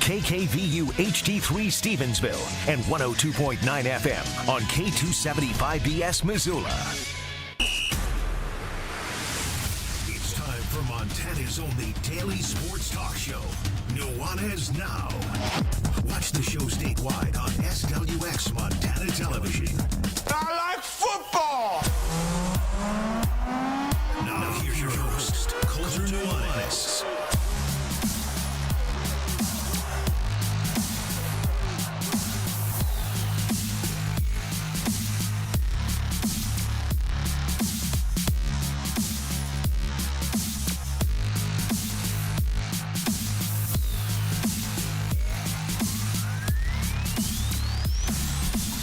KKVU HD3 Stevensville and 102.9 FM on K275BS Missoula. It's time for Montana's only daily sports talk show, Nuanez Now. Watch the show statewide on SWX Montana Television. I like football! Now here's your host, Coulter Nuanez.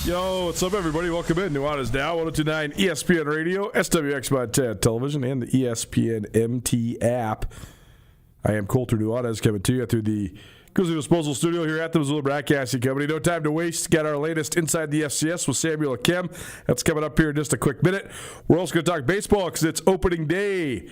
Yo, what's up, everybody? Welcome in. Nuanez Now, 102.9 ESPN Radio, SWX Montana Television, and the ESPN MT app. I am Coulter Nuanez, coming to you through the Grizzly Disposal Studio here at the Missoula Broadcasting Company. No time to waste. Got our latest Inside the FCS with Samuel Kim. That's coming up here in just a quick minute. We're also going to talk baseball because it's opening day.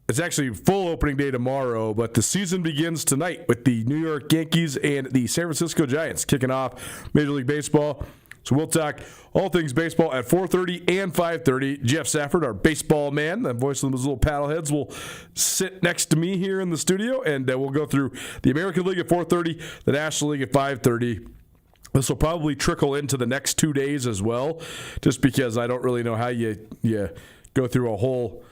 It's actually full opening day tomorrow, but the season begins tonight with the New York Yankees and the San Francisco Giants kicking off Major League Baseball. So we'll talk all things baseball at 4:30 and 5:30. Jeff Safford, our baseball man, the voice of the Missoula Paddleheads, will sit next to me here in the studio, and we'll go through the American League at 4:30, the National League at 5:30. This will probably trickle into the next 2 days as well, just because I don't really know how you go through a whole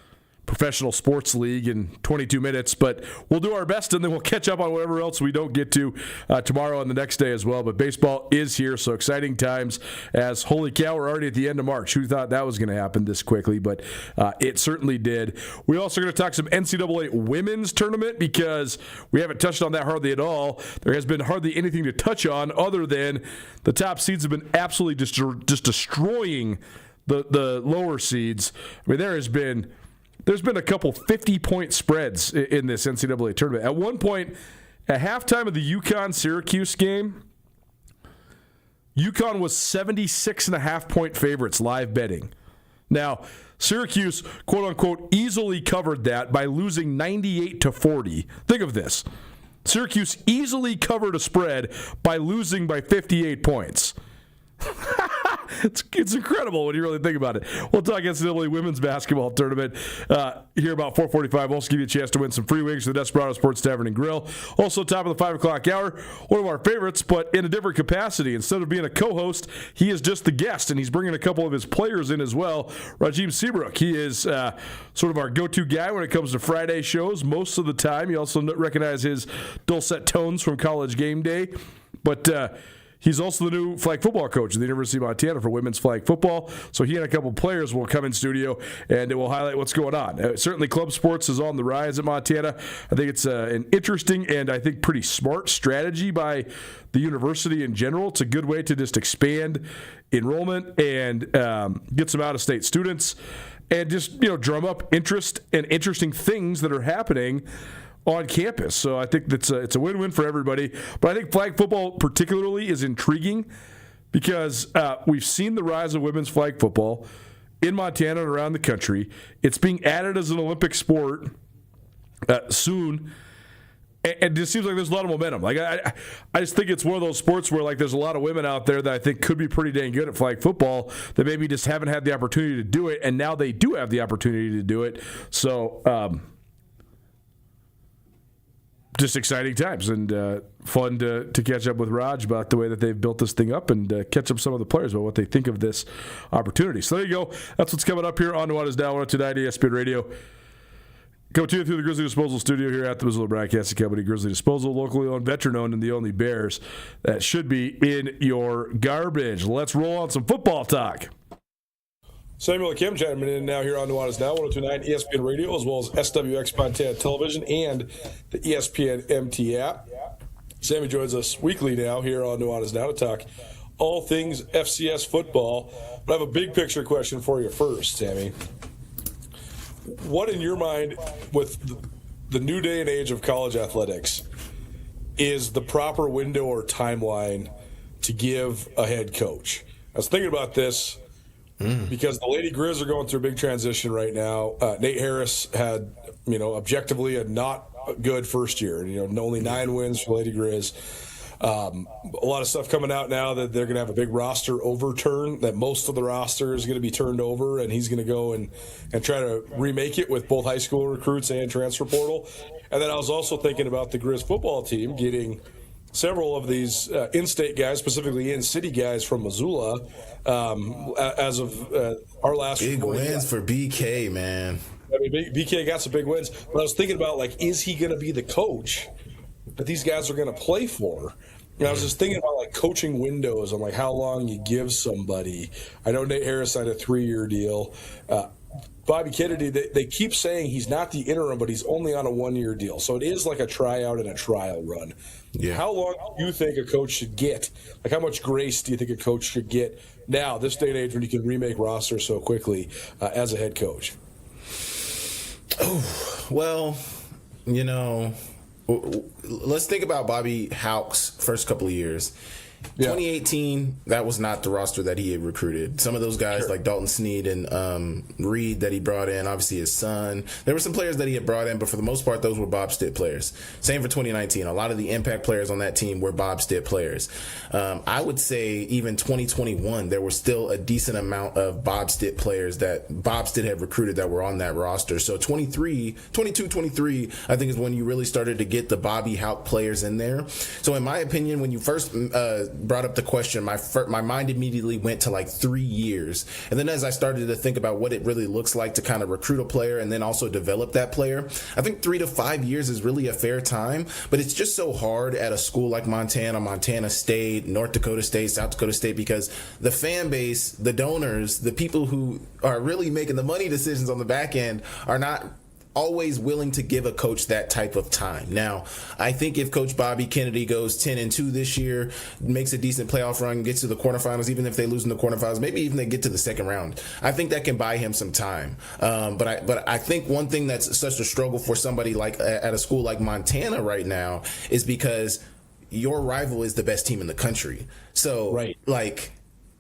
professional sports league in 22 minutes, but we'll do our best, and then we'll catch up on whatever else we don't get to tomorrow and the next day as well. But baseball is here, so exciting times as, holy cow, we're already at the end of March. Who thought that was going to happen this quickly? But it certainly did. We're also going to talk some NCAA women's tournament because we haven't touched on that hardly at all. There has been hardly anything to touch on other than the top seeds have been absolutely just destroying the lower seeds. I mean, there's been a couple 50-point spreads in this NCAA tournament. At one point, at halftime of the UConn-Syracuse game, UConn was 76.5-point favorites live betting. Now, Syracuse, quote-unquote, easily covered that by losing 98-40. Think of this. Syracuse easily covered a spread by losing by 58 points. It's incredible when you really think about it. We'll talk NCAA women's basketball tournament here about 4:45. We'll also give you a chance to win some free wings to the Desperado Sports Tavern and Grill. Also, top of the 5 o'clock hour, one of our favorites, but in a different capacity. Instead of being a co-host, he is just the guest, and he's bringing a couple of his players in as well. Rajim Seabrook, he is sort of our go-to guy when it comes to Friday shows most of the time. You also recognize his dulcet tones from College Game Day, but he's also the new flag football coach at the University of Montana for women's flag football. So he and a couple of players will come in studio, and it will highlight what's going on. Certainly club sports is on the rise at Montana. I think it's an interesting and I think pretty smart strategy by the university in general. It's a good way to just expand enrollment and get some out-of-state students and just drum up interest and interesting things that are happening on campus. So I think that's it's a win-win for everybody. But I think flag football particularly is intriguing because we've seen the rise of women's flag football in Montana and around the country. It's being added as an Olympic sport soon. And it just seems like there's a lot of momentum. Like I just think it's one of those sports where like there's a lot of women out there that I think could be pretty dang good at flag football that maybe just haven't had the opportunity to do it, and now they do have the opportunity to do it. So just exciting times and fun to catch up with Raj about the way that they've built this thing up and catch up some of the players about what they think of this opportunity. So there you go. That's what's coming up here on Nuanez Now, 102.9 ESPN Radio. Come to you through the Grizzly Disposal Studio here at the Missoula Broadcasting Company. Grizzly Disposal, locally owned, veteran-owned, and the only Bears that should be in your garbage. Let's roll on some football talk. Samuel Kim chiming in now here on Nuanez Now, 102.9 ESPN Radio, as well as SWX Montana Television and the ESPN MT app. Sammy joins us weekly now here on Nuanez Now to talk all things FCS football. But I have a big picture question for you first, Sammy. What, in your mind, with the new day and age of college athletics, is the proper window or timeline to give a head coach? I was thinking about this because the Lady Grizz are going through a big transition right now. Nate Harris had, objectively a not good first year. Only 9 wins for Lady Grizz. A lot of stuff coming out now that they're going to have a big roster overturn, that most of the roster is going to be turned over, and he's going to go and try to remake it with both high school recruits and transfer portal. And then I was also thinking about the Grizz football team getting several of these in-state guys, specifically in-city guys from Missoula, as of our last big report. Wins for BK, man. I mean, BK got some big wins, but I was thinking about, is he going to be the coach that these guys are going to play for? I was just thinking about coaching windows and how long you give somebody. I know Nate Harris signed a 3-year deal. Bobby Kennedy, they keep saying he's not the interim, but he's only on a 1-year deal. So it is like a tryout and a trial run. Yeah. How long do you think a coach should get? How much grace do you think a coach should get now, this day and age, when you can remake rosters so quickly as a head coach? Oh, well, let's think about Bobby Houck's first couple of years. 2018, that was not the roster that he had recruited. Some of those guys like Dalton Snead and Reed that he brought in, obviously his son. There were some players that he had brought in, but for the most part, those were Bob Stitt players. Same for 2019. A lot of the impact players on that team were Bob Stitt players. I would say even 2021, there were still a decent amount of Bob Stitt players that Bob Stitt had recruited that were on that roster. So 22, 23, I think is when you really started to get the Bobby Houck players in there. So in my opinion, when you first brought up the question, my mind immediately went to 3 years. And then as I started to think about what it really looks like to kind of recruit a player and then also develop that player, I think 3 to 5 years is really a fair time. But it's just so hard at a school like Montana, Montana State, North Dakota State, South Dakota State, because the fan base, the donors, the people who are really making the money decisions on the back end are not always willing to give a coach that type of time. Now, I think if Coach Bobby Kennedy goes 10-2 this year, makes a decent playoff run, gets to the quarterfinals, even if they lose in the quarterfinals, maybe even they get to the second round, I think that can buy him some time. But I think one thing that's such a struggle for somebody like at a school like Montana right now is because your rival is the best team in the country. So,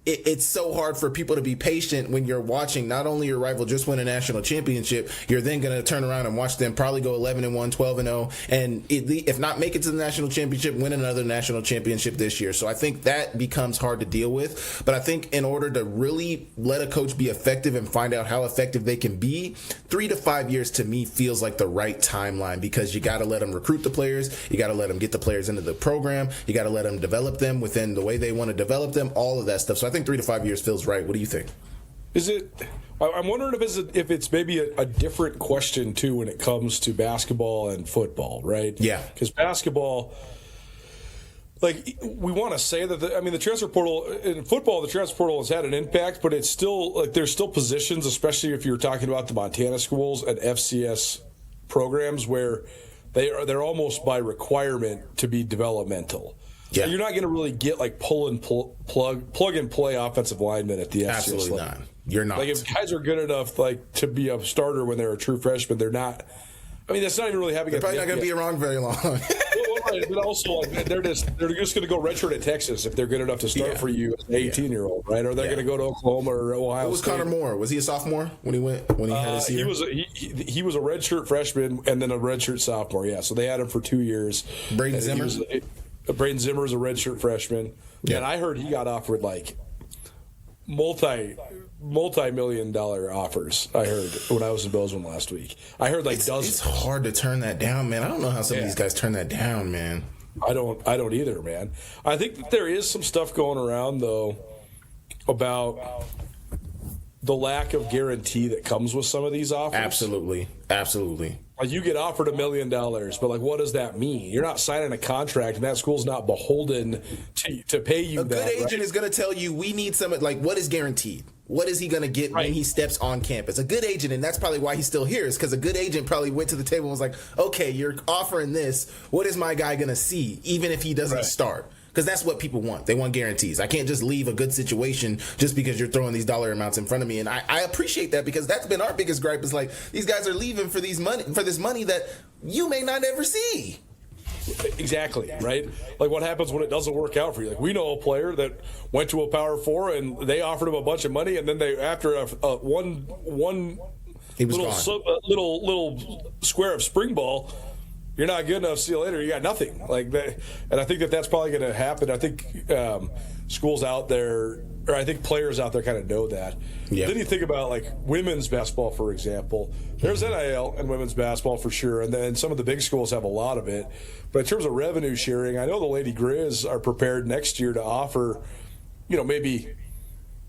it's so hard for people to be patient when you're watching not only your rival just win a national championship, you're then going to turn around and watch them probably go 11-1, 12-0, and if not make it to the national championship, win another national championship this year. So I think that becomes hard to deal with. But I think in order to really let a coach be effective and find out how effective they can be, 3 to 5 years to me feels like the right timeline, because you got to let them recruit the players, you got to let them get the players into the program, you got to let them develop them within the way they want to develop them, all of that stuff. So I think 3 to 5 years feels right. What do you think? Is it? I'm wondering if it's maybe a different question too when it comes to basketball and football, right? Yeah. Because basketball, we want to say that the transfer portal in football, the transfer portal has had an impact, but it's still there's still positions, especially if you're talking about the Montana schools and FCS programs, where they're almost by requirement to be developmental. Yeah. So you're not going to really get plug and play offensive linemen at the FCS Absolutely level. not. You're not. If guys are good enough to be a starter when they're a true freshman, they're not. That's not even really happening. They're probably not going to be around very long. But also, they're just going to go redshirt at Texas if they're good enough to start for you as an 18-year-old, right? Or they're going to go to Oklahoma or Ohio. What was State. Connor Moore? Was he a sophomore when he had his year? He was a redshirt freshman and then a redshirt sophomore. Yeah, so they had him for 2 years. Braden Zimmer. Braden Zimmer is a redshirt freshman, and I heard he got offered multi-million-dollar offers. I heard when I was in Bozeman last week. I heard dozens. It's hard to turn that down, man. I don't know how some of these guys turn that down, man. I don't either, man. I think that there is some stuff going around though about the lack of guarantee that comes with some of these offers. Absolutely. You get offered $1 million, but what does that mean? You're not signing a contract, and that school's not beholden to pay you. A good agent is going to tell you we need some. What is guaranteed? What is he going to get when he steps on campus? A good agent, and that's probably why he's still here, is because a good agent probably went to the table and was like, okay, you're offering this. What is my guy going to see, even if he doesn't start? Because that's what people want. They want guarantees. I can't just leave a good situation just because you're throwing these dollar amounts in front of me. And I appreciate that, because that's been our biggest gripe, is these guys are leaving for this money that you may not ever see. Exactly, right? What happens when it doesn't work out for you? We know a player that went to a Power Four and they offered him a bunch of money, and then they, after one he was little square of spring ball, you're not good enough. See you later. You got nothing like that. And I think that's probably going to happen. I think schools out there, or I think players out there, kind of know that. Yeah. Then you think about like women's basketball, for example. There's NIL in women's basketball for sure, and then some of the big schools have a lot of it. But in terms of revenue sharing, I know the Lady Grizz are prepared next year to offer, maybe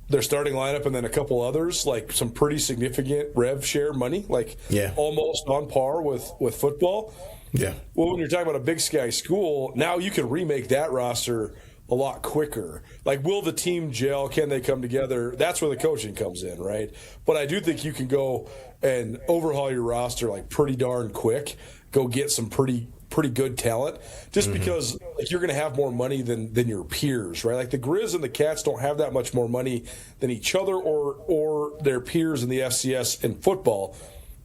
their starting lineup and then a couple others, like some pretty significant rev share money, like almost on par with football. Yeah. Well, when you're talking about a Big Sky school, now you can remake that roster a lot quicker. Like, will the team gel? Can they come together? That's where the coaching comes in, right? But I do think you can go and overhaul your roster like pretty darn quick. Go get some pretty good talent, just because like, you're going to have more money than your peers, right? Like the Grizz and the Cats don't have that much more money than each other or their peers in the FCS in football.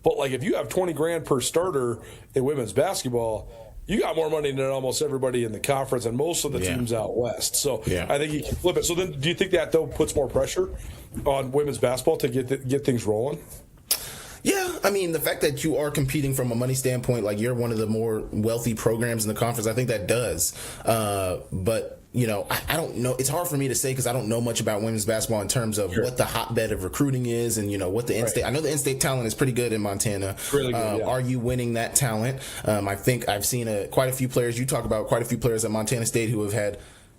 But like if you have $20,000 per starter in women's basketball, you got more money than almost everybody in the conference and most of the teams out west. So I think you can flip it. So then, do you think that though puts more pressure on women's basketball to get things rolling? Yeah, I mean, the fact that you are competing from a money standpoint, like you're one of the more wealthy programs in the conference, I think that does. But, I don't know. It's hard for me to say because I don't know much about women's basketball in terms of what the hotbed of recruiting is and, what the in-state. I know the in-state talent is pretty good in Montana. Really good, Are you winning that talent? I think I've seen quite a few players. You talk about quite a few players at Montana State who have had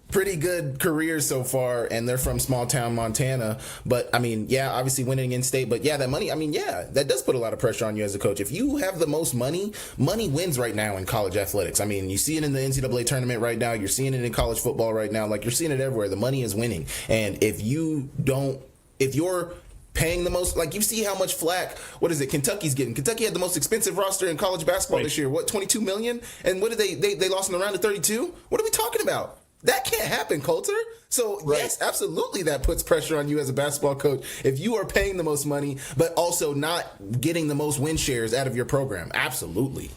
pretty good careers so far, and they're from small town Montana. But I mean, obviously winning in state, but that money, I mean, that does put a lot of pressure on you as a coach. If you have the most money wins right now in college athletics. I mean, you see it in the NCAA tournament right now, you're seeing it in college football right now, like you're seeing it everywhere. The money is winning. And if you're paying the most, like you see how much flack, what is it, Kentucky's getting. Kentucky had the most expensive roster in college basketball this year. What, $22 million? And what did they lost in the round of 32? What are we talking about? That can't happen, Coulter. So, yes, absolutely that puts pressure on you as a basketball coach if you are paying the most money, but also not getting the most win shares out of your program. Absolutely.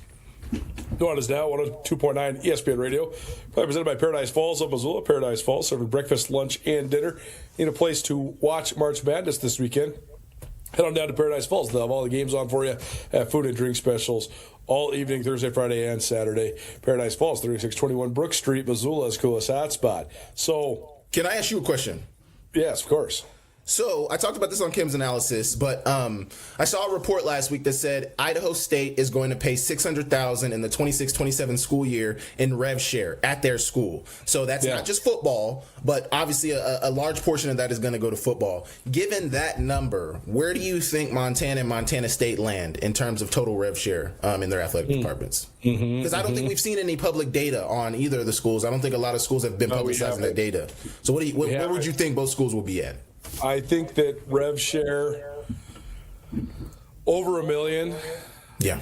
Nuanez Now, 102.9 ESPN Radio. Presented by Paradise Falls of Missoula. Paradise Falls, serving breakfast, lunch, and dinner. Need a place to watch March Madness this weekend? Head on down to Paradise Falls. They'll have all the games on for you. Have food and drink specials all evening, Thursday, Friday, and Saturday. Paradise Falls, 3621 Brook Street, Missoula's coolest hotspot. So, can I ask you a question? Yes, of course. So I talked about this on Kim's analysis, but I saw a report last week that said Idaho State is going to pay $600,000 in the 26-27 school year in rev share at their school. So that's not just football, but obviously a large portion of that is going to go to football. Given that number, where do you think Montana and Montana State land in terms of total rev share in their athletic departments? Because I don't think we've seen any public data on either of the schools. I don't think a lot of schools have been publicizing that data. So where would you think both schools will be at? I think that rev share over $1 million. Yeah.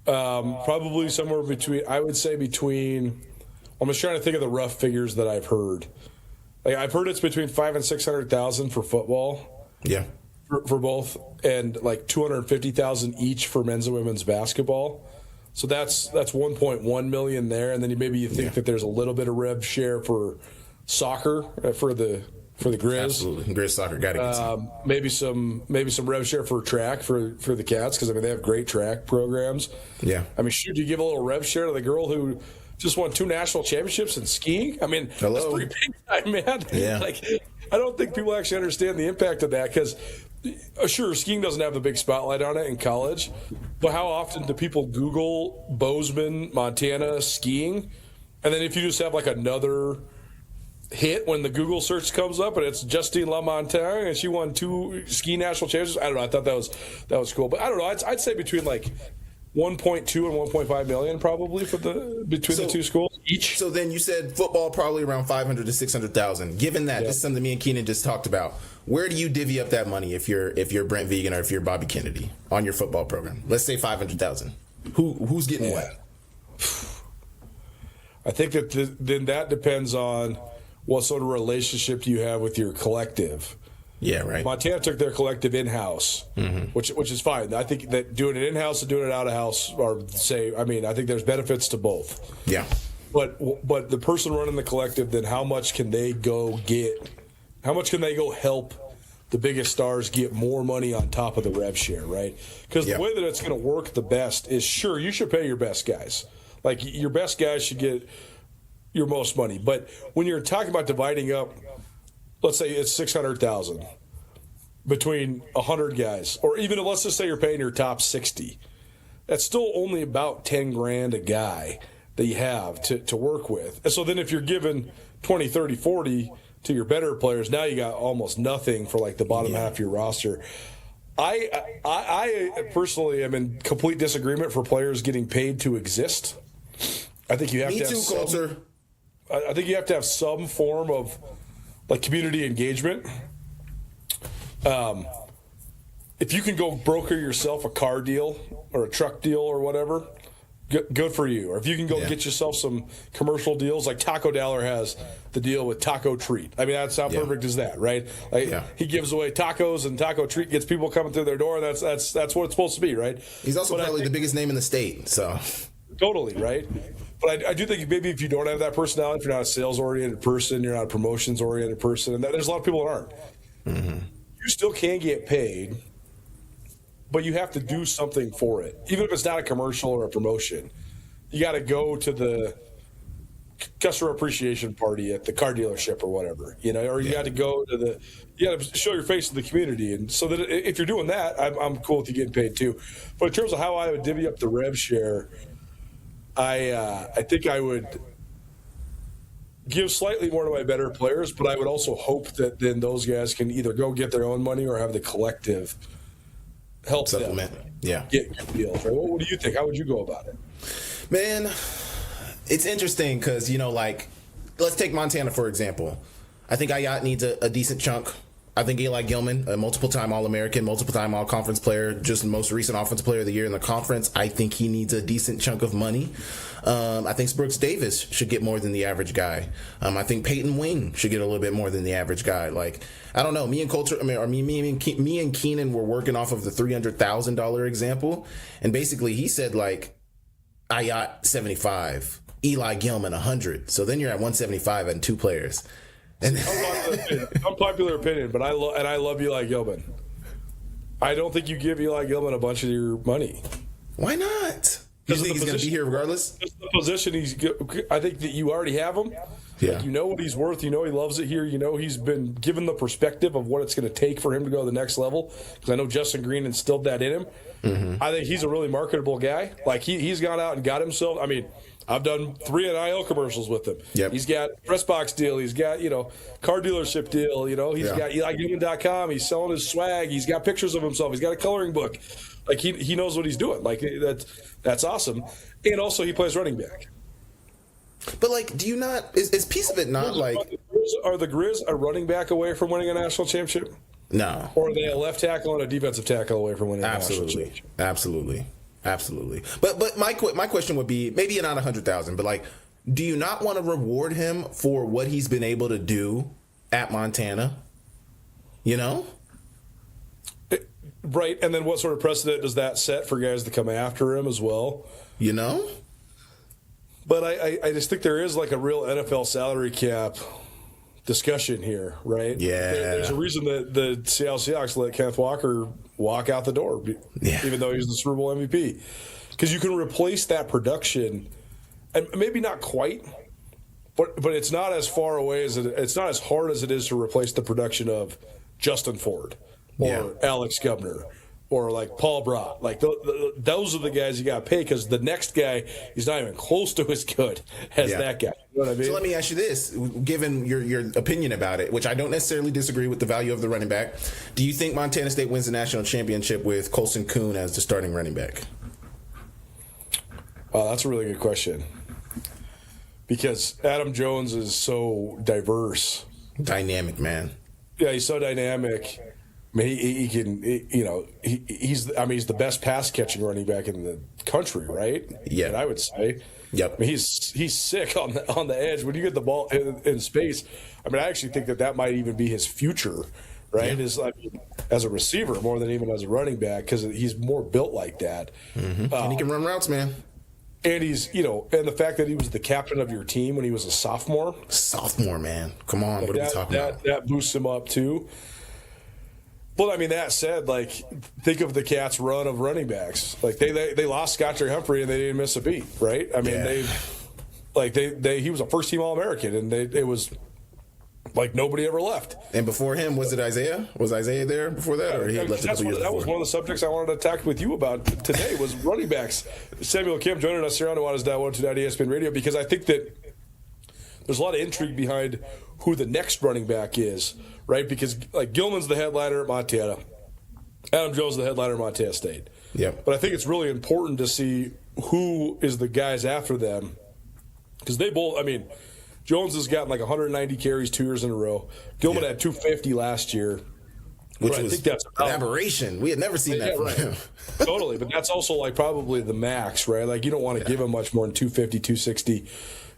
Probably somewhere between, I would say between, I'm just trying to think of the rough figures that I've heard. Like I've heard it's between $500,000 and $600,000 for football. Yeah. For both, and like $250,000 each for men's and women's basketball. So that's 1.1 million there, and then you think that there's a little bit of rev share for soccer for the Grizz. Absolutely, Grizz soccer got to get some. Maybe some rev share for track for the Cats, because I mean they have great track programs. Yeah, I mean, should you give a little rev share to the girl who just won 2 national championships in skiing? I mean, that's pretty big time, man. Yeah. Like, I don't think people actually understand the impact of that, because sure, skiing doesn't have the big spotlight on it in college, but how often do people Google Bozeman, Montana skiing, and then if you just have like another hit when the Google search comes up and it's Justine LaMontagne and she won 2 ski national championships? I don't know. I thought that was cool, but I don't know. I'd say between like 1.2 and 1.5 million probably for between the 2 schools each. So then you said football probably around 500 to 600,000. Given that, this is something me and Keenan just talked about. Where do you divvy up that money if you're Brent Vegan or if you're Bobby Kennedy on your football program? Let's say 500,000. Who's getting what? I think that then that depends on what sort of relationship you have with your collective. Yeah, right. Montana took their collective in-house, which is fine. I think that doing it in-house and doing it out-of-house are the same. I mean, I think there's benefits to both. Yeah. But the person running the collective, then how much can they go get? How much can they go help the biggest stars get more money on top of the rev share, right? Because the way that it's going to work the best is, sure, you should pay your best guys. Like, your best guys should get your most money. But when you're talking about dividing up, let's say it's $600,000 between 100 guys, or even let's just say you're paying your top 60, that's still only about $10,000 a guy that you have to work with. And so then if you're giving 20, 30, 40 to your better players, now you got almost nothing for like the bottom half of your roster. I personally am in complete disagreement for players getting paid to exist. I think you have to have Coulter. I think you have to have some form of like community engagement. If you can go broker yourself a car deal or a truck deal or whatever, good for you. Or if you can go get yourself some commercial deals, like Taco Dollar has the deal with Taco Treat. I mean, that's how perfect is that, right? Like he gives away tacos, and Taco Treat gets people coming through their door. And that's what it's supposed to be, right? He's also probably the biggest name in the state, so totally right. But I do think maybe if you don't have that personality, if you're not a sales-oriented person, you're not a promotions-oriented person, and there's a lot of people that aren't. Mm-hmm. You still can get paid, but you have to do something for it. Even if it's not a commercial or a promotion, you got to go to the customer appreciation party at the car dealership or whatever, or you got to go to you got to show your face to the community. And so that if you're doing that, I'm cool with you getting paid too. But in terms of how I would divvy up the rev share, I think I would give slightly more to my better players, but I would also hope that then those guys can either go get their own money or have the collective help supplement. Them get good deals. Right? What do you think? How would you go about it? Man, it's interesting because, let's take Montana, for example. I think Ayat needs a decent chunk. I think Eli Gilman, a multiple-time All-American, multiple-time All-Conference player, just the most recent Offensive Player of the Year in the conference, I think he needs a decent chunk of money. I think Brooks Davis should get more than the average guy. I think Peyton Wing should get a little bit more than the average guy. I don't know. Me and Keenan were working off of the $300,000 example, and basically he said Ayat 75, Eli Gilman 100. So then you're at 175 and two players. Unpopular opinion, but I love Eli Gilman. I don't think you give Eli Gilman a bunch of your money. Why not? You think he's going to be here regardless? The position I think that you already have him. Yeah. You know what he's worth. You know he loves it here. You know he's been given the perspective of what it's going to take for him to go to the next level. Because I know Justin Green instilled that in him. Mm-hmm. I think he's a really marketable guy. He's gone out and got himself. I mean, I've done 3 NIL commercials with him. Yep. He's got press box deal. He's got, car dealership deal. He's got EliGilman.com. He's selling his swag. He's got pictures of himself. He's got a coloring book. He knows what he's doing. That's awesome. And also he plays running back. But do you not? Is piece of it not Are the Grizz a running back away from winning a national championship? No. Or are they a left tackle and a defensive tackle away from winning a national championship? Absolutely. But my question would be, maybe not 100,000, but do you not want to reward him for what he's been able to do at Montana? Right, and then what sort of precedent does that set for guys to come after him as well? But I just think there is a real NFL salary cap discussion here, right? Yeah. There's a reason that the Seattle Seahawks let Kenneth Walker walk out the door, even though he's the Super Bowl MVP. Because you can replace that production, and maybe not quite, but it's not as far away it's not as hard as it is to replace the production of Justin Ford or Alex Gubner or Paul Brott. Those are the guys you got to pay, because the next guy is not even close to as good as that guy. You know what I mean? So let me ask you this, given your opinion about it, which I don't necessarily disagree with the value of the running back, do you think Montana State wins the national championship with Colson Kuhn as the starting running back? Wow, that's a really good question. Because Adam Jones is so diverse. Dynamic, man. Yeah, he's so dynamic. I mean, he can, he's the best pass catching running back in the country, right? Yeah, and I would say. Yep. I mean, he's sick on the edge when you get the ball in space. I mean, I actually think that might even be his future, right? Yeah. As a receiver more than even as a running back, because he's more built like that. Mm-hmm. And he can run routes, man. And he's, and the fact that he was the captain of your team when he was a sophomore. Sophomore, man. Come on, what are we talking about? That boosts him up too. Well, I mean, that said, like, think of the Cats' run of running backs. Like, they lost Scotcher Humphrey and they didn't miss a beat, right? I mean, he was a first-team All-American, and it was like nobody ever left. And before him, was it Isaiah? Was Isaiah there before that, or he had left a couple years before? That was one of the subjects I wanted to talk with you about today was running backs. Samuel Kim joining us here on Nuanez Now 129 ESPN Radio, because I think that there's a lot of intrigue behind who the next running back is, right? Because like Gilman's the headliner at Montana, Adam Jones is the headliner at Montana State. Yep. But I think it's really important to see who is the guys after them, because they both. I mean, Jones has gotten like 190 carries 2 years in a row. Gilman had 250 last year, which I was think that's an aberration. We had never seen that from him. Totally, but that's also like probably the max, right? Like you don't want to give him much more than 250, 260.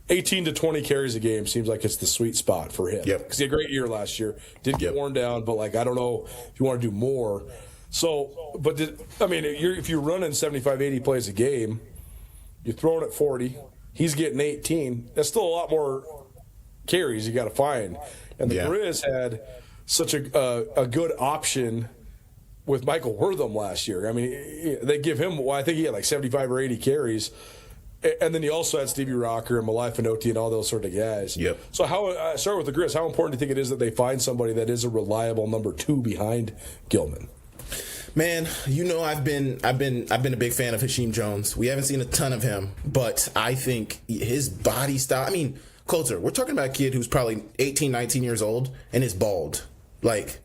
18 to 20 carries a game seems like it's the sweet spot for him. Yep. Because he had a great year last year. Didn't get worn down, but like I don't know if you want to do more. So, but if you're running 75, 80 plays a game, you're throwing at 40. He's getting 18. That's still a lot more carries you got to find. And the Grizz had such a good option with Michael Wortham last year. I mean, they give him, I think he had like 75 or 80 carries. And then you also had Stevie Rocker and Malai Finoti and all those sort of guys. Yep. So start with the Grizz. How important do you think it is that they find somebody that is a reliable number 2 behind Gilman? Man, I've been a big fan of Hasheem Jones. We haven't seen a ton of him, but I think his body style. I mean, Coulter, we're talking about a kid who's probably 18, 19 years old and is bald. Like,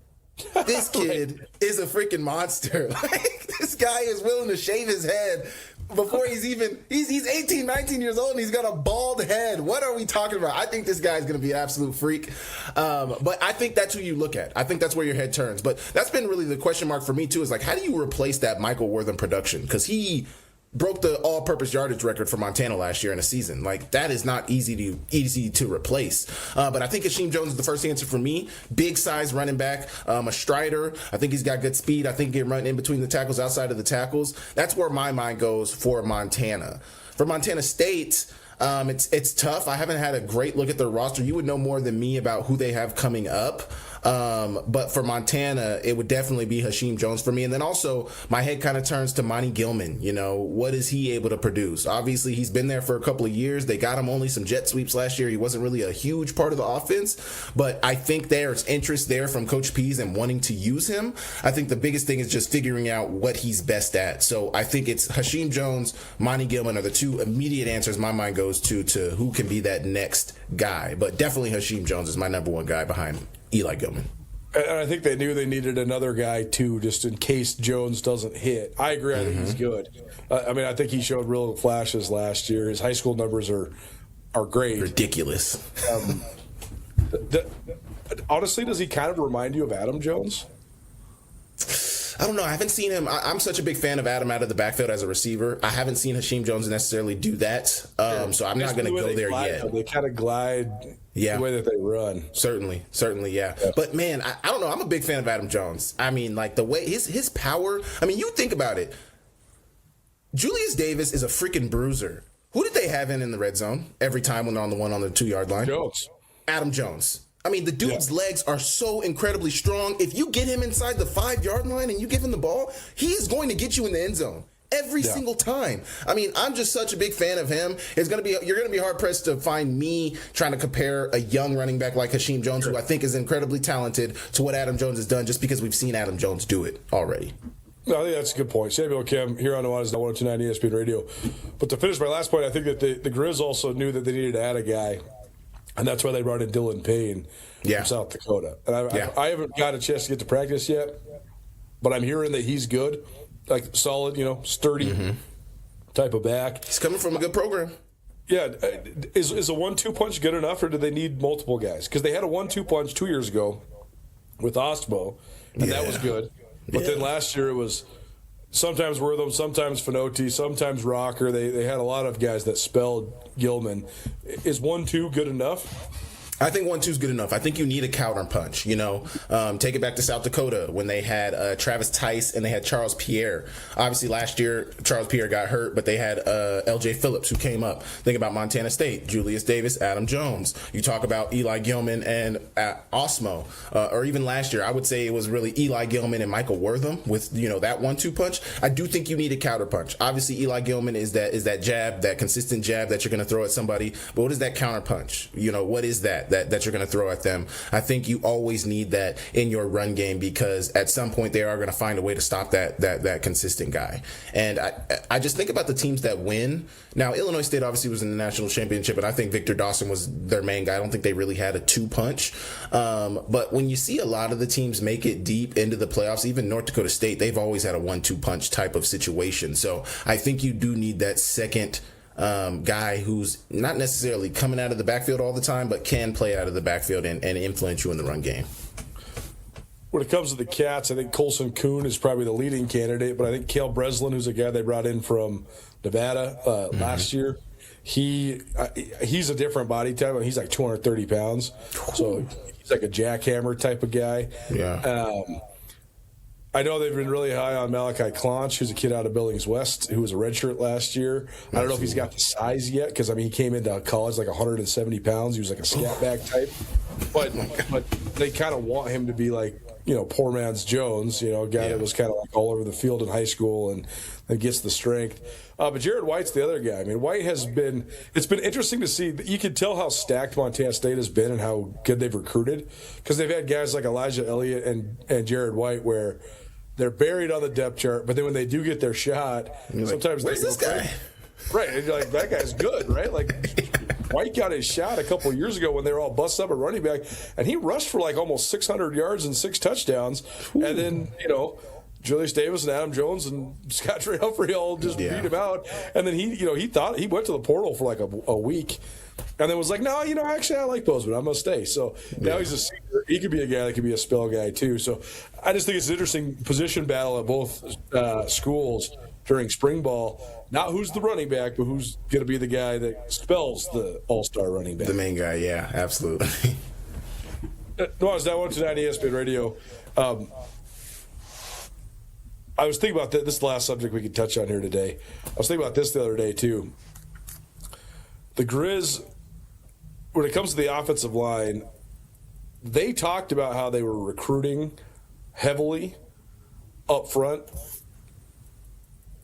this kid is a freaking monster. Like, this guy is willing to shave his head before he's 18, 19 years old and he's got a bald head. What are we talking about? I think this guy's going to be an absolute freak. But I think that's who you look at. I think that's where your head turns. But that's been really the question mark for me too, is like, how do you replace that Michael Wortham production? Because he broke the all-purpose yardage record for Montana last year in a season. Like, that is not easy to replace. But I think Hasheem Jones is the first answer for me. Big size running back, a strider. I think he's got good speed. I think he can run in between the tackles, outside of the tackles. That's where my mind goes for Montana. For Montana State, it's tough. I haven't had a great look at their roster. You would know more than me about who they have coming up. But for Montana, it would definitely be Hasheem Jones for me. And then also, my head kind of turns to Monty Gilman. What is he able to produce? Obviously, he's been there for a couple of years. They got him only some jet sweeps last year. He wasn't really a huge part of the offense. But I think there's interest there from Coach Pease and wanting to use him. I think the biggest thing is just figuring out what he's best at. So I think it's Hasheem Jones, Monty Gilman are the two immediate answers my mind goes to who can be that next guy. But definitely Hasheem Jones is my number one guy behind Eli Gilman. And I think they knew they needed another guy, too, just in case Jones doesn't hit. I agree. I think he's good. I think he showed real flashes last year. His high school numbers are great. Ridiculous. Honestly, does he kind of remind you of Adam Jones? I don't know. I haven't seen him. I'm such a big fan of Adam out of the backfield as a receiver. I haven't seen Hasheem Jones necessarily do that. So I'm not going to go there yet. They kind of glide the way that they run. Certainly, yeah. But, man, I don't know. I'm a big fan of Adam Jones. I mean, like, the way his power. I mean, you think about it. Julius Davis is a freaking bruiser. Who did they have in the red zone every time when they're on the 2-yard line? Jones. Adam Jones. I mean, the dude's legs are so incredibly strong. If you get him inside the 5-yard line and you give him the ball, he is going to get you in the end zone every single time. I mean, I'm just such a big fan of him. You're going to be hard pressed to find me trying to compare a young running back like Hasheem Jones, who I think is incredibly talented, to what Adam Jones has done, just because we've seen Adam Jones do it already. No, I think that's a good point. Samuel Kim here on Nuanez Now 129 ESPN Radio. But to finish my last point, I think that the Grizz also knew that they needed to add a guy. And that's why they brought in Dylan Payne from South Dakota. And I haven't got a chance to get to practice yet, but I'm hearing that he's good, like solid, sturdy type of back. He's coming from a good program. Yeah. Is a 1-2 punch good enough, or do they need multiple guys? Because they had a 1-2 punch 2 years ago with Ostmo, and that was good. But then last year it was sometimes Wortham, sometimes Finoti, sometimes Rocker. They had a lot of guys that spelled Gilman. Is 1-2 good enough? I think 1-2 is good enough. I think you need a counter punch. Take it back to South Dakota when they had Travis Tice and they had Charles Pierre. Obviously, last year Charles Pierre got hurt, but they had L.J. Phillips who came up. Think about Montana State, Julius Davis, Adam Jones. You talk about Eli Gilman and Osmo, or even last year, I would say it was really Eli Gilman and Michael Wortham with that 1-2 punch. I do think you need a counter punch. Obviously, Eli Gilman is that jab, that consistent jab that you're going to throw at somebody. But what is that counter punch? What is that you're going to throw at them? I think you always need that in your run game because at some point they are going to find a way to stop that consistent guy. And I just think about the teams that win. Now, Illinois State obviously was in the national championship, and I think Victor Dawson was their main guy. I don't think they really had a 2-punch. But when you see a lot of the teams make it deep into the playoffs, even North Dakota State, they've always had a 1-2 punch type of situation. So I think you do need that second guy who's not necessarily coming out of the backfield all the time, but can play out of the backfield and influence you in the run game. When it comes to the Cats, I think Colson Kuhn is probably the leading candidate, but I think Cale Breslin, who's a guy they brought in from Nevada last year, he's a different body type. I mean, he's like 230 pounds, so he's like a jackhammer type of guy. Yeah. I know they've been really high on Malachi Clonch, who's a kid out of Billings West, who was a redshirt last year. I don't know if he's got the size yet because, he came into college like 170 pounds. He was like a scat back type. But they kind of want him to be like, poor man's Jones, a guy that was kind of like all over the field in high school and gets the strength. But Jared White's the other guy. White it's been interesting to see. You can tell how stacked Montana State has been and how good they've recruited because they've had guys like Elijah Elliott and Jared White where they're buried on the depth chart, but then when they do get their shot, sometimes where's this guy? Right, and you're like, that guy's good, right? Like, White got his shot a couple of years ago when they were all busted up at running back, and he rushed for like almost 600 yards and 6 touchdowns. Ooh. And then, Julius Davis and Adam Jones and Scott Trey Humphrey all just beat him out. And then he thought he went to the portal for like a week. And then was like, no, actually, I like Bozeman. I'm going to stay. So now he's a senior. He could be a guy that could be a spell guy, too. So I just think it's an interesting position battle at both schools during spring ball. Not who's the running back, but who's going to be the guy that spells the all-star running back. The main guy, yeah, absolutely. Nuanez Now, 129 ESPN Radio. I was thinking about this. This is the last subject we could touch on here today. I was thinking about this the other day, too. The Grizz, when it comes to the offensive line, they talked about how they were recruiting heavily up front.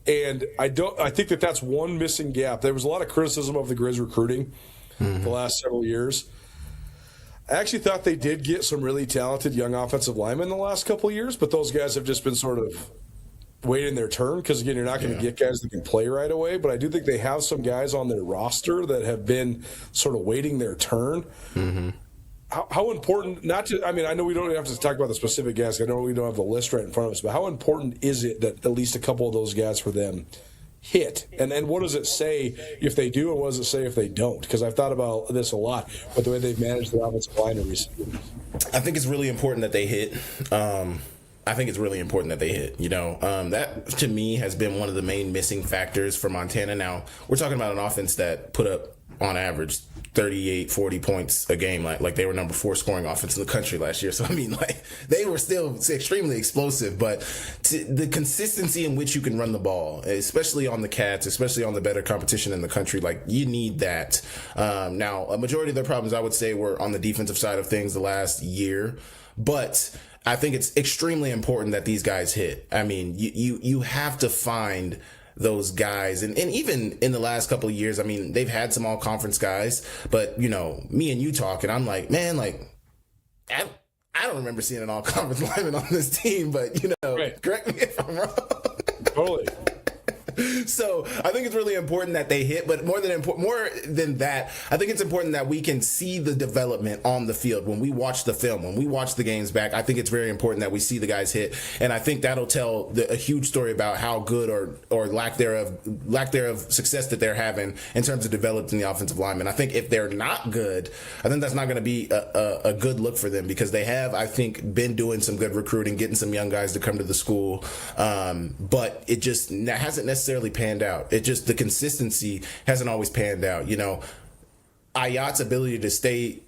And I think that's one missing gap. There was a lot of criticism of the Grizz recruiting the last several years. I actually thought they did get some really talented young offensive linemen the last couple of years, but those guys have just been sort of waiting their turn because, again, you're not going to get guys that can play right away. But I do think they have some guys on their roster that have been sort of waiting their turn. Mm-hmm. How important, I know we don't have to talk about the specific guys. I know we don't have the list right in front of us, but how important is it that at least a couple of those guys for them hit? And what does it say if they do, and what does it say if they don't? Because I've thought about this a lot, but the way they've managed their offensive line in recent years. I think it's really important that they hit. That to me has been one of the main missing factors for Montana. Now, we're talking about an offense that put up, on average, 38, 40 points a game. Like they were number 4 scoring offense in the country last year. So, they were still extremely explosive. But the consistency in which you can run the ball, especially on the Cats, especially on the better competition in the country, you need that. Now, a majority of their problems, I would say, were on the defensive side of things the last year. But I think it's extremely important that these guys hit. You have to find those guys. And even in the last couple of years, they've had some all-conference guys. But, me and you talk, and I'm like, man, I don't remember seeing an all-conference lineman on this team. But, right. Correct me if I'm wrong. Totally. So I think it's really important that they hit, but more than that, I think it's important that we can see the development on the field when we watch the film, when we watch the games back. I think it's very important that we see the guys hit, and I think that'll tell a huge story about how good or lack thereof success that they're having in terms of developing the offensive linemen. I think if they're not good, I think that's not going to be a good look for them because they have, I think, been doing some good recruiting, getting some young guys to come to the school, but it just hasn't necessarily panned out. It just, the consistency hasn't always panned out. Ayat's ability to stay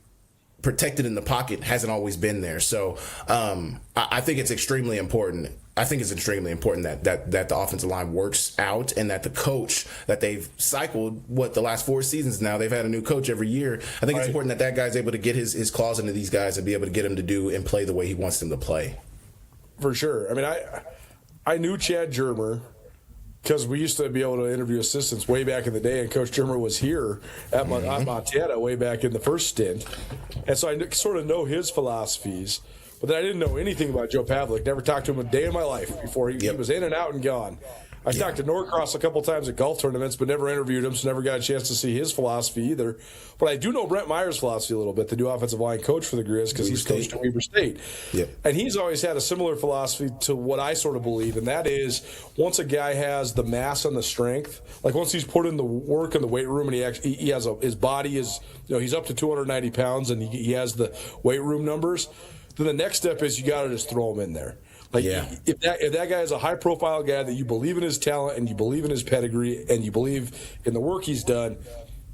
protected in the pocket hasn't always been there. So I think it's extremely important. I think it's extremely important that the offensive line works out, and that the coach that they've cycled, the last 4 seasons now, they've had a new coach every year. I think it's important that guy's able to get his claws into these guys and be able to get them to do and play the way he wants them to play. For sure. I mean, I knew Chad Germer because we used to be able to interview assistants way back in the day, and Coach Germer was here at Montana way back in the first stint. And so I sort of know his philosophies. But then I didn't know anything about Joe Pavlik. Never talked to him a day in my life before. He was in and out and gone. I talked to Norcross a couple times at golf tournaments, but never interviewed him, so never got a chance to see his philosophy either. But I do know Brent Meyer's philosophy a little bit, the new offensive line coach for the Grizz, because he's coached at Weber State. Yep. And he's always had a similar philosophy to what I sort of believe, and that is once a guy has the mass and the strength, like once he's put in the work in the weight room and he has his body is, he's up to 290 pounds and he has the weight room numbers, then the next step is you got to just throw him in there. Like if that guy is a high-profile guy that you believe in his talent and you believe in his pedigree and you believe in the work he's done,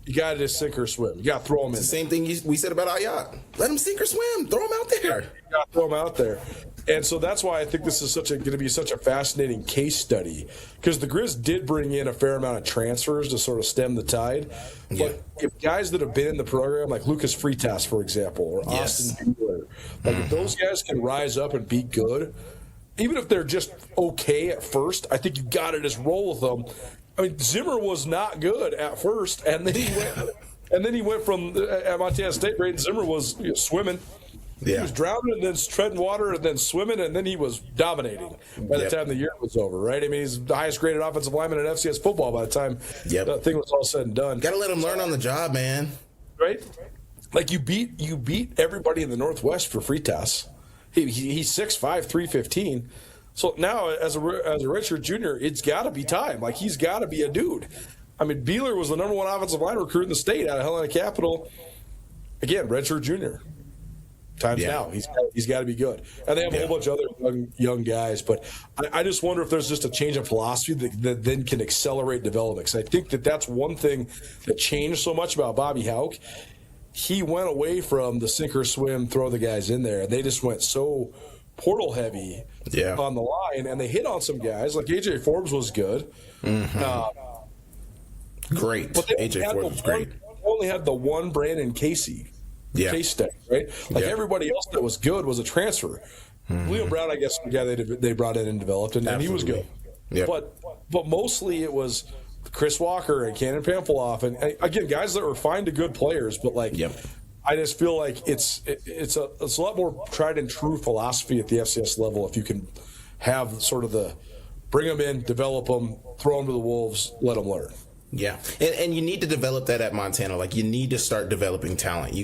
you got to just sink or swim. You got to throw him in. It's the same thing we said about Ayat. Let him sink or swim. Throw him out there. You got to throw him out there. And so that's why I think this is going to be such a fascinating case study, because the Grizz did bring in a fair amount of transfers to sort of stem the tide. But if guys that have been in the program, like Lucas Freitas, for example, or Austin Bueller, if those guys can rise up and be good, even if they're just okay at first, I think you got to just roll with them. I mean, Zimmer was not good at first, and then he went from at Montana State. Braden Zimmer was swimming. He was drowning and then treading water and then swimming, and then he was dominating by the time the year was over, right? I mean, he's the highest graded offensive lineman in FCS football by the time that thing was all said and done. Got to let him learn on the job, man. Right? Like you beat everybody in the Northwest for Freitas. He's 6'5", 315. So now, as a redshirt junior, it's got to be time. Like, he's got to be a dude. I mean, Beeler was the number 1 offensive line recruit in the state out of Helena Capital. Again, redshirt junior. Time's now. He's got to be good. And they have a whole bunch of other young guys. But I just wonder if there's just a change in philosophy that then can accelerate development. Because I think that's one thing that changed so much about Bobby Hauck. He went away from the sink or swim, throw the guys in there. They just went so portal heavy on the line, and they hit on some guys. Like A.J. Forbes was good. Great. But A.J. Forbes was great. They only had the one Brandon Casey case study, right? Like everybody else that was good was a transfer. Leo Brown, I guess, the guy they brought in and developed, and he was good. Yep. But mostly it was Chris Walker and Cannon Pampholoff, and again, guys that were fine to good players, but I just feel like it's a lot more tried and true philosophy at the FCS level if you can have sort of the bring them in, develop them, throw them to the wolves, let them learn. Yeah, and you need to develop that at Montana. Like, you need to start developing talent.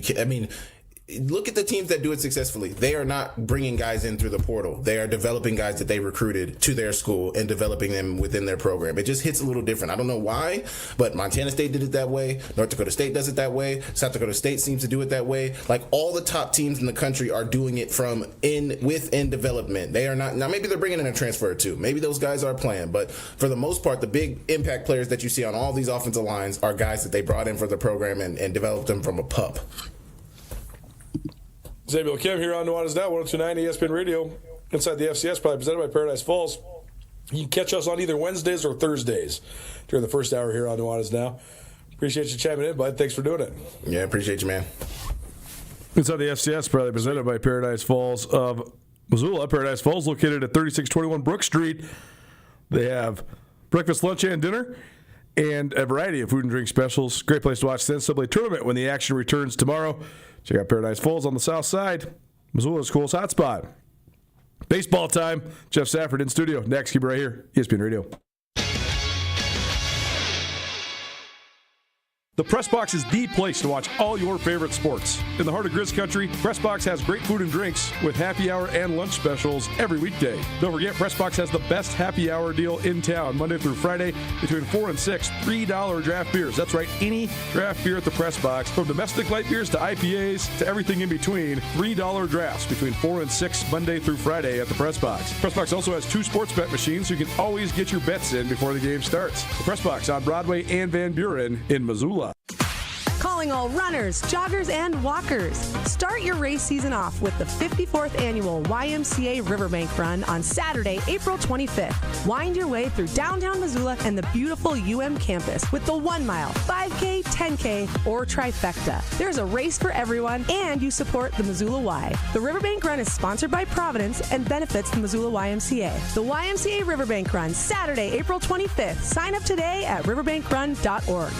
Look at the teams that do it successfully. They are not bringing guys in through the portal. They are developing guys that they recruited to their school and developing them within their program. It just hits a little different. I don't know why, but Montana State did it that way. North Dakota State does it that way. South Dakota State seems to do it that way. Like, all the top teams in the country are doing it from within development. They are not. Now, maybe they're bringing in a transfer or two. Maybe those guys are playing. But for the most part, the big impact players that you see on all these offensive lines are guys that they brought in for the program and developed them from a pup. Samuel Kim here on Nuanez Now, 102.9 ESPN Radio, inside the FCS, probably presented by Paradise Falls. You can catch us on either Wednesdays or Thursdays during the first hour here on Nuanez Now. Appreciate you chiming in, bud. Thanks for doing it. Yeah, appreciate you, man. Inside the FCS, probably presented by Paradise Falls of Missoula. Paradise Falls, located at 3621 Brook Street. They have breakfast, lunch, and dinner, and a variety of food and drink specials. Great place to watch the NCAA tournament when the action returns tomorrow. Check out Paradise Falls on the south side, Missoula's coolest hotspot. Baseball time. Jeff Safford in studio. Next, keep it right here, ESPN Radio. The Press Box is the place to watch all your favorite sports. In the heart of Grizz country, Press Box has great food and drinks with happy hour and lunch specials every weekday. Don't forget, Press Box has the best happy hour deal in town, Monday through Friday, between 4 and 6, $3 draft beers. That's right, any draft beer at the Press Box, from domestic light beers to IPAs to everything in between, $3 drafts between 4 and 6, Monday through Friday at the Press Box. Press Box also has 2 sports bet machines, so you can always get your bets in before the game starts. The Press Box on Broadway and Van Buren in Missoula. Call Calling all runners, joggers, and walkers. Start your race season off with the 54th annual YMCA Riverbank Run on Saturday, April 25th. Wind your way through downtown Missoula and the beautiful UM campus with the 1 mile, 5K, 10K, or trifecta. There's a race for everyone, and you support the Missoula Y. The Riverbank Run is sponsored by Providence and benefits the Missoula YMCA. The YMCA Riverbank Run, Saturday, April 25th. Sign up today at riverbankrun.org.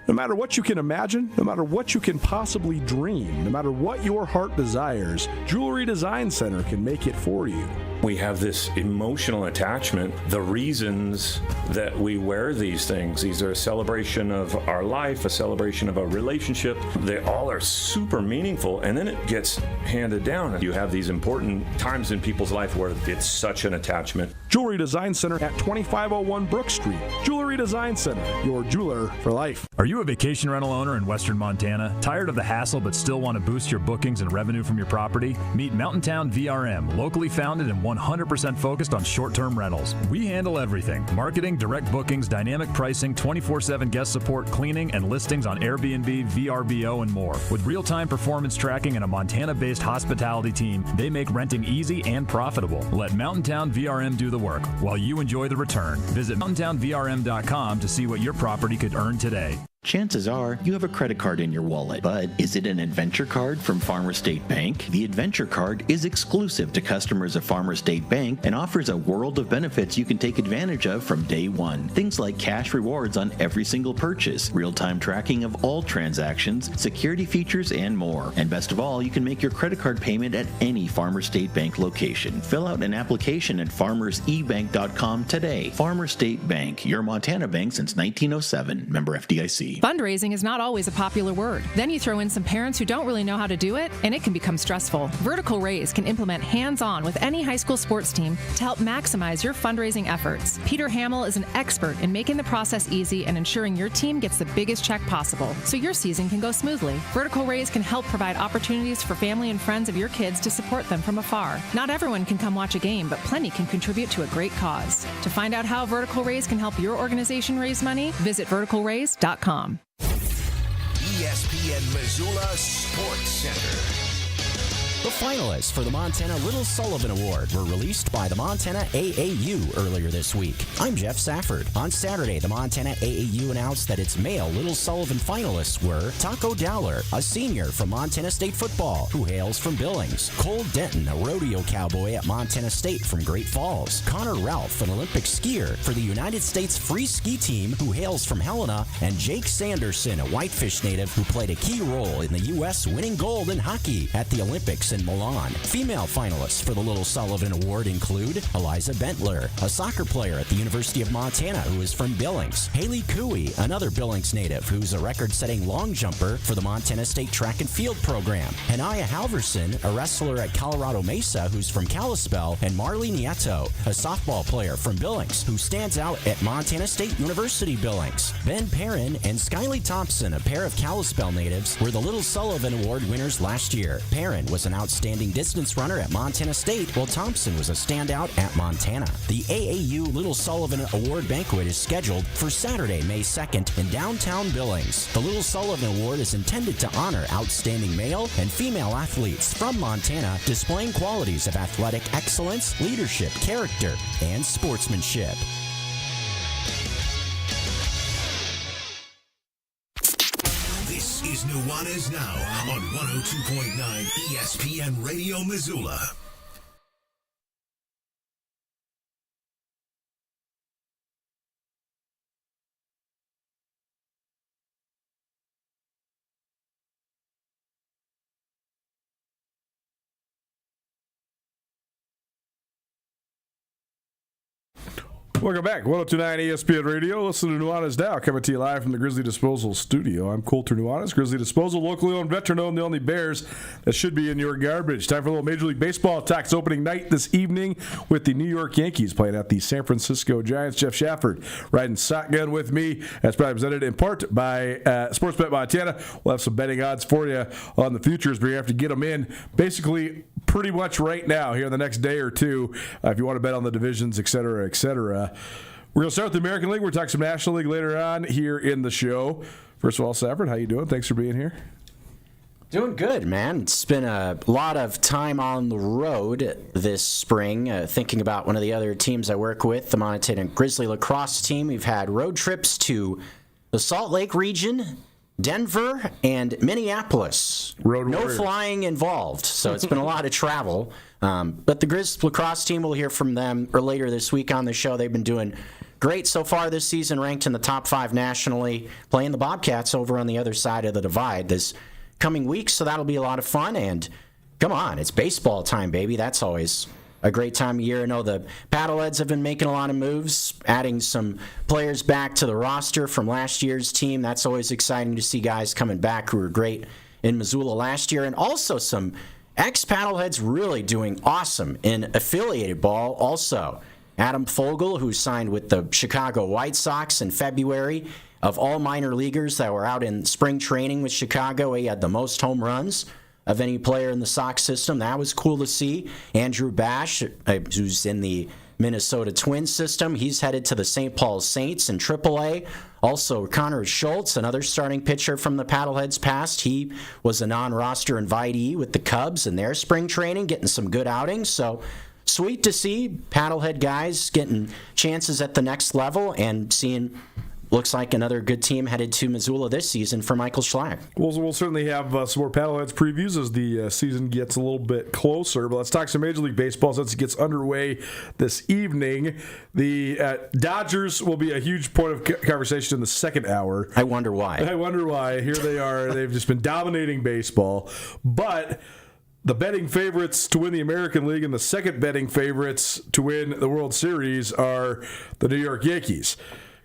No matter what you can imagine, no matter what you can possibly dream, no matter what your heart desires, Jewelry Design Center can make it for you. We have this emotional attachment. The reasons that we wear these things are a celebration of our life, a celebration of a relationship. They all are super meaningful, and then it gets handed down. You have these important times in people's life where it's such an attachment. Jewelry Design Center at 2501 Brook Street. Jewelry Design Center, your jeweler for life. Are you a vacation rental owner in Western Montana? Tired of the hassle but still want to boost your bookings and revenue from your property? Meet Mountain Town VRM, locally founded and 100% focused on short-term rentals. We handle everything: marketing, direct bookings, dynamic pricing, 24/7 guest support, cleaning, and listings on Airbnb, VRBO, and more. With real-time performance tracking and a Montana-based hospitality team, they make renting easy and profitable. Let Mountain Town VRM do the work while you enjoy the return. Visit mountaintownvrm.com to see what your property could earn today. Chances are you have a credit card in your wallet, but is it an Adventure Card from Farmer State Bank? The Adventure Card is exclusive to customers of Farmer State Bank and offers a world of benefits you can take advantage of from day one. Things like cash rewards on every single purchase, real-time tracking of all transactions, security features, and more. And best of all, you can make your credit card payment at any Farmer State Bank location. Fill out an application at farmersebank.com today. Farmer State Bank, your Montana bank since 1907. Member FDIC. Fundraising is not always a popular word. Then you throw in some parents who don't really know how to do it, and it can become stressful. Vertical Raise can implement hands-on with any high school sports team to help maximize your fundraising efforts. Peter Hamill is an expert in making the process easy and ensuring your team gets the biggest check possible, so your season can go smoothly. Vertical Raise can help provide opportunities for family and friends of your kids to support them from afar. Not everyone can come watch a game, but plenty can contribute to a great cause. To find out how Vertical Raise can help your organization raise money, visit verticalraise.com. ESPN Missoula Sports Center. The finalists for the Montana Little Sullivan Award were released by the Montana AAU earlier this week. I'm Jeff Safford. On Saturday, the Montana AAU announced that its male Little Sullivan finalists were Taco Dowler, a senior from Montana State football, who hails from Billings; Cole Denton, a rodeo cowboy at Montana State from Great Falls; Connor Ralph, an Olympic skier for the United States free ski team, who hails from Helena; and Jake Sanderson, a Whitefish native who played a key role in the U.S. winning gold in hockey at the Olympics in Milan. Female finalists for the Little Sullivan Award include Eliza Bentler, a soccer player at the University of Montana who is from Billings; Haley Cooey, another Billings native who's a record-setting long jumper for the Montana State track and field program; Anaya Halverson, a wrestler at Colorado Mesa who's from Kalispell; and Marley Nieto, a softball player from Billings who stands out at Montana State University Billings. Ben Perrin and Skylie Thompson, a pair of Kalispell natives, were the Little Sullivan Award winners last year. Perrin was an outstanding distance runner at Montana State, while Thompson was a standout at Montana. The AAU Little Sullivan Award banquet is scheduled for Saturday, May 2nd in downtown Billings. The Little Sullivan Award is intended to honor outstanding male and female athletes from Montana displaying qualities of athletic excellence, leadership, character, and sportsmanship. This is Nuanez Now on 102.9 ESPN Radio Missoula. Welcome back. 102.9 ESPN Radio. Listen to Nuanez Now, coming to you live from the Grizzly Disposal Studio. I'm Colter Nuanez. Grizzly Disposal, locally owned, veteran-owned, the only Bears that should be in your garbage. Time for a little Major League Baseball talk. It's opening night this evening with the New York Yankees playing at the San Francisco Giants. Jeff Shafford riding shotgun with me. That's probably presented in part by Sportsbet Montana. We'll have some betting odds for you on the futures, but you have to get them in basically pretty much right now here in the next day or two if you want to bet on the divisions, et cetera, et cetera. We're going to start with the American League. We're talking some National League later on here in the show. First of all, Safford, how you doing? Thanks for being here. Doing good, man. It's been a lot of time on the road this spring, thinking about one of the other teams I work with, the Montana Grizzly lacrosse team. We've had road trips to the Salt Lake region, Denver, and Minneapolis. No flying involved, so it's been a lot of travel. But the Grizzly lacrosse team, we'll hear from them later this week on the show. They've been doing great so far this season, ranked in the top 5 nationally, playing the Bobcats over on the other side of the divide this coming week, so that'll be a lot of fun. And come on, it's baseball time, baby. That's always a great time of year. I know the Paddleheads have been making a lot of moves, adding some players back to the roster from last year's team. That's always exciting to see guys coming back who were great in Missoula last year. And also some ex-Paddleheads really doing awesome in affiliated ball also. Adam Fogel, who signed with the Chicago White Sox in February. Of all minor leaguers that were out in spring training with Chicago, he had the most home runs of any player in the Sox system. That was cool to see. Andrew Bash, who's in the Minnesota Twins system, he's headed to the St. Paul Saints in AAA. Also, Connor Schultz, another starting pitcher from the Paddleheads past. He was a non-roster invitee with the Cubs in their spring training, getting some good outings. So sweet to see Paddlehead guys getting chances at the next level and seeing... Looks like another good team headed to Missoula this season for Michael Schlag. We'll certainly have some more Paddleheads previews as the season gets a little bit closer. But let's talk some Major League Baseball since it gets underway this evening. The Dodgers will be a huge point of conversation in the second hour. I wonder why. Here they are. They've just been dominating baseball. But the betting favorites to win the American League and the second betting favorites to win the World Series are the New York Yankees.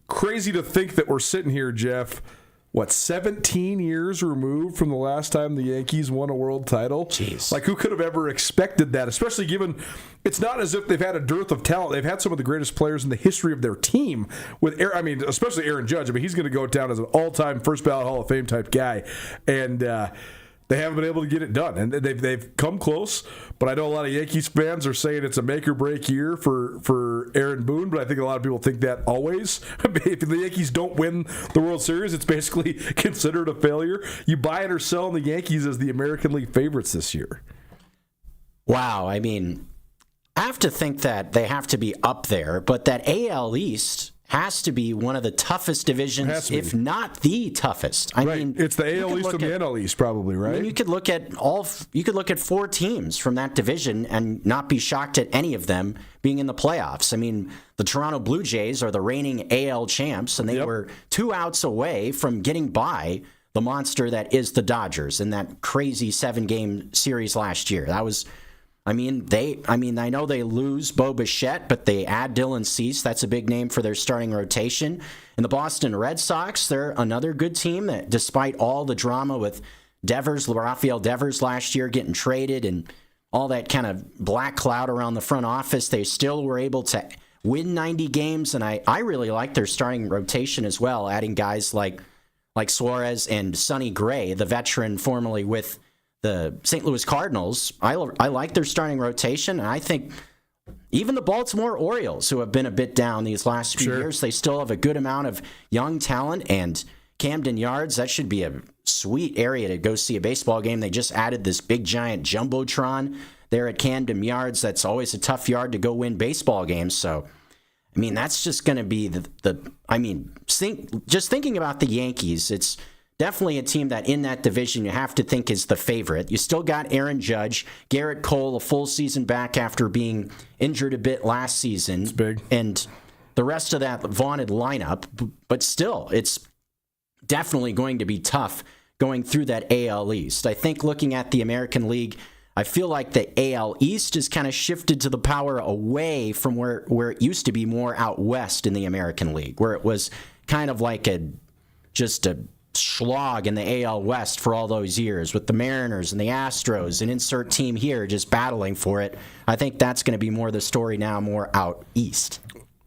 Crazy to think that we're sitting here, Jeff, 17 years removed from the last time the Yankees won a world title? Jeez. Like, who could have ever expected that, especially given it's not as if they've had a dearth of talent. They've had some of the greatest players in the history of their team, especially Aaron Judge. He's going to go down as an all-time first-ballot Hall of Fame type guy. And they haven't been able to get it done, and they've come close. But I know a lot of Yankees fans are saying it's a make-or-break year for Aaron Boone, but I think a lot of people think that always. If the Yankees don't win the World Series, it's basically considered a failure. You buy it or sell the Yankees as the American League favorites this year. Wow, I have to think that they have to be up there, but that AL East has to be one of the toughest divisions, if not the toughest. I mean, it's the AL East and the NL East, probably, right? I mean, you could look at 4 teams from that division and not be shocked at any of them being in the playoffs. I mean, the Toronto Blue Jays are the reigning AL champs, and they were 2 outs away from getting by the monster that is the Dodgers in that crazy 7-game series last year. That was. I know they lose Bo Bichette, but they add Dylan Cease. That's a big name for their starting rotation. And the Boston Red Sox, they're another good team that, despite all the drama with Rafael Devers last year getting traded and all that kind of black cloud around the front office, they still were able to win 90 games. And I really like their starting rotation as well, adding guys like Suarez and Sonny Gray, the veteran formerly with the St. Louis Cardinals. I like their starting rotation, and I think even the Baltimore Orioles, who have been a bit down these last few years, they still have a good amount of young talent. And Camden Yards, that should be a sweet area to go see a baseball game. They just added this big giant jumbotron there at Camden Yards. That's always a tough yard to go win baseball games. So, I mean, that's just going to be just thinking about the Yankees, it's definitely a team that in that division you have to think is the favorite. You still got Aaron Judge, Garrett Cole, a full season back after being injured a bit last season. It's big. And the rest of that vaunted lineup. But still, it's definitely going to be tough going through that AL East. I think looking at the American League, I feel like the AL East has kind of shifted to the power away from where it used to be more out west in the American League, where it was kind of like just a slog in the AL West for all those years with the Mariners and the Astros and insert team here just battling for it. I think that's going to be more the story now, more out east.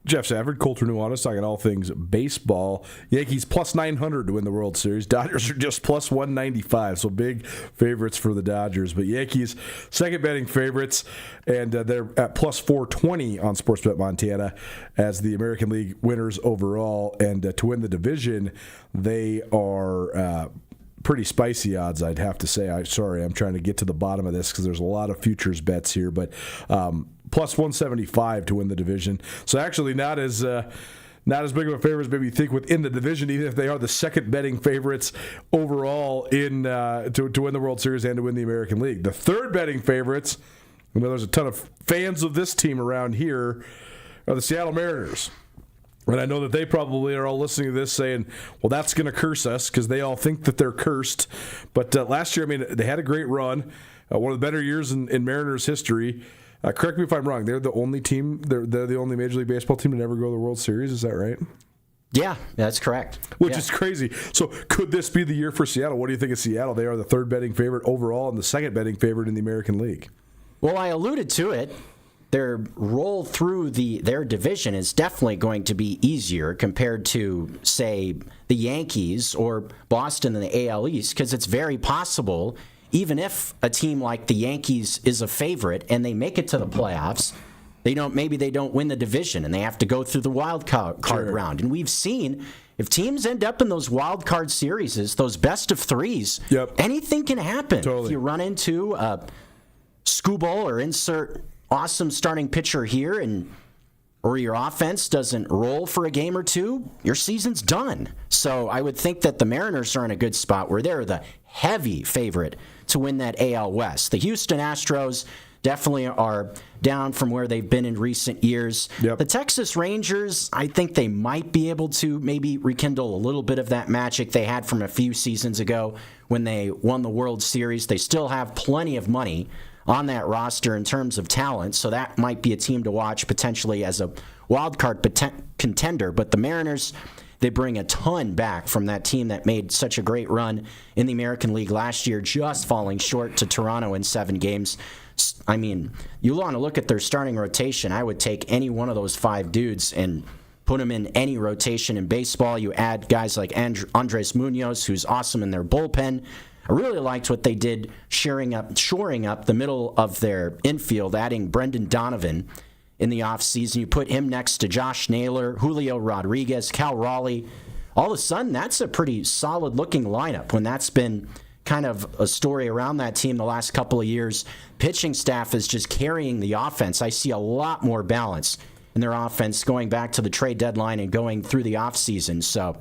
Jeff Safford, Colter Nuanez, talking all things baseball. Yankees plus 900 to win the World Series. Dodgers are just plus 195, so big favorites for the Dodgers. But Yankees, second betting favorites, and they're at plus 420 on Sportsbet Montana as the American League winners overall. And to win the division, they are pretty spicy odds, I'd have to say. I'm trying to get to the bottom of this because there's a lot of futures bets here, but plus 175 to win the division. So actually not as big of a favorite as maybe you think within the division, even if they are the second betting favorites overall in to win the World Series and to win the American League. The third betting favorites, I know there's a ton of fans of this team around here, are the Seattle Mariners. And I know that they probably are all listening to this saying, well, that's going to curse us because they all think that they're cursed. But last year, I mean, they had a great run, one of the better years in Mariners history. Correct me if I'm wrong. They're the only team, they're the only Major League Baseball team to never go to the World Series. Is that right? Yeah, that's correct. Which is crazy. So could this be the year for Seattle? What do you think of Seattle? They are the third betting favorite overall and the second betting favorite in the American League. Well, I alluded to it. Their roll through their division is definitely going to be easier compared to, say, the Yankees or Boston in the AL East, because it's very possible, even if a team like the Yankees is a favorite and they make it to the playoffs, maybe they don't win the division and they have to go through the wild card round. And we've seen if teams end up in those wild card series, those best of threes, anything can happen. Totally. If you run into a Skubal or insert awesome starting pitcher here or your offense doesn't roll for a game or two, your season's done. So I would think that the Mariners are in a good spot where they're the heavy favorite to win that AL West. The Houston Astros definitely are down from where they've been in recent years. Yep. The Texas Rangers, I think they might be able to maybe rekindle a little bit of that magic they had from a few seasons ago when they won the World Series. They still have plenty of money on that roster in terms of talent, so that might be a team to watch potentially as a wild card contender. But the Mariners, they bring a ton back from that team that made such a great run in the American League last year, just falling short to Toronto in 7 games. I mean, you want to look at their starting rotation. I would take any one of those 5 dudes and put them in any rotation in baseball. You add guys like Andres Munoz, who's awesome in their bullpen. I really liked what they did shoring up the middle of their infield, adding Brendan Donovan in the offseason. You put him next to Josh Naylor, Julio Rodriguez, Cal Raleigh. All of a sudden, that's a pretty solid-looking lineup when that's been kind of a story around that team the last couple of years. Pitching staff is just carrying the offense. I see a lot more balance in their offense going back to the trade deadline and going through the offseason. So,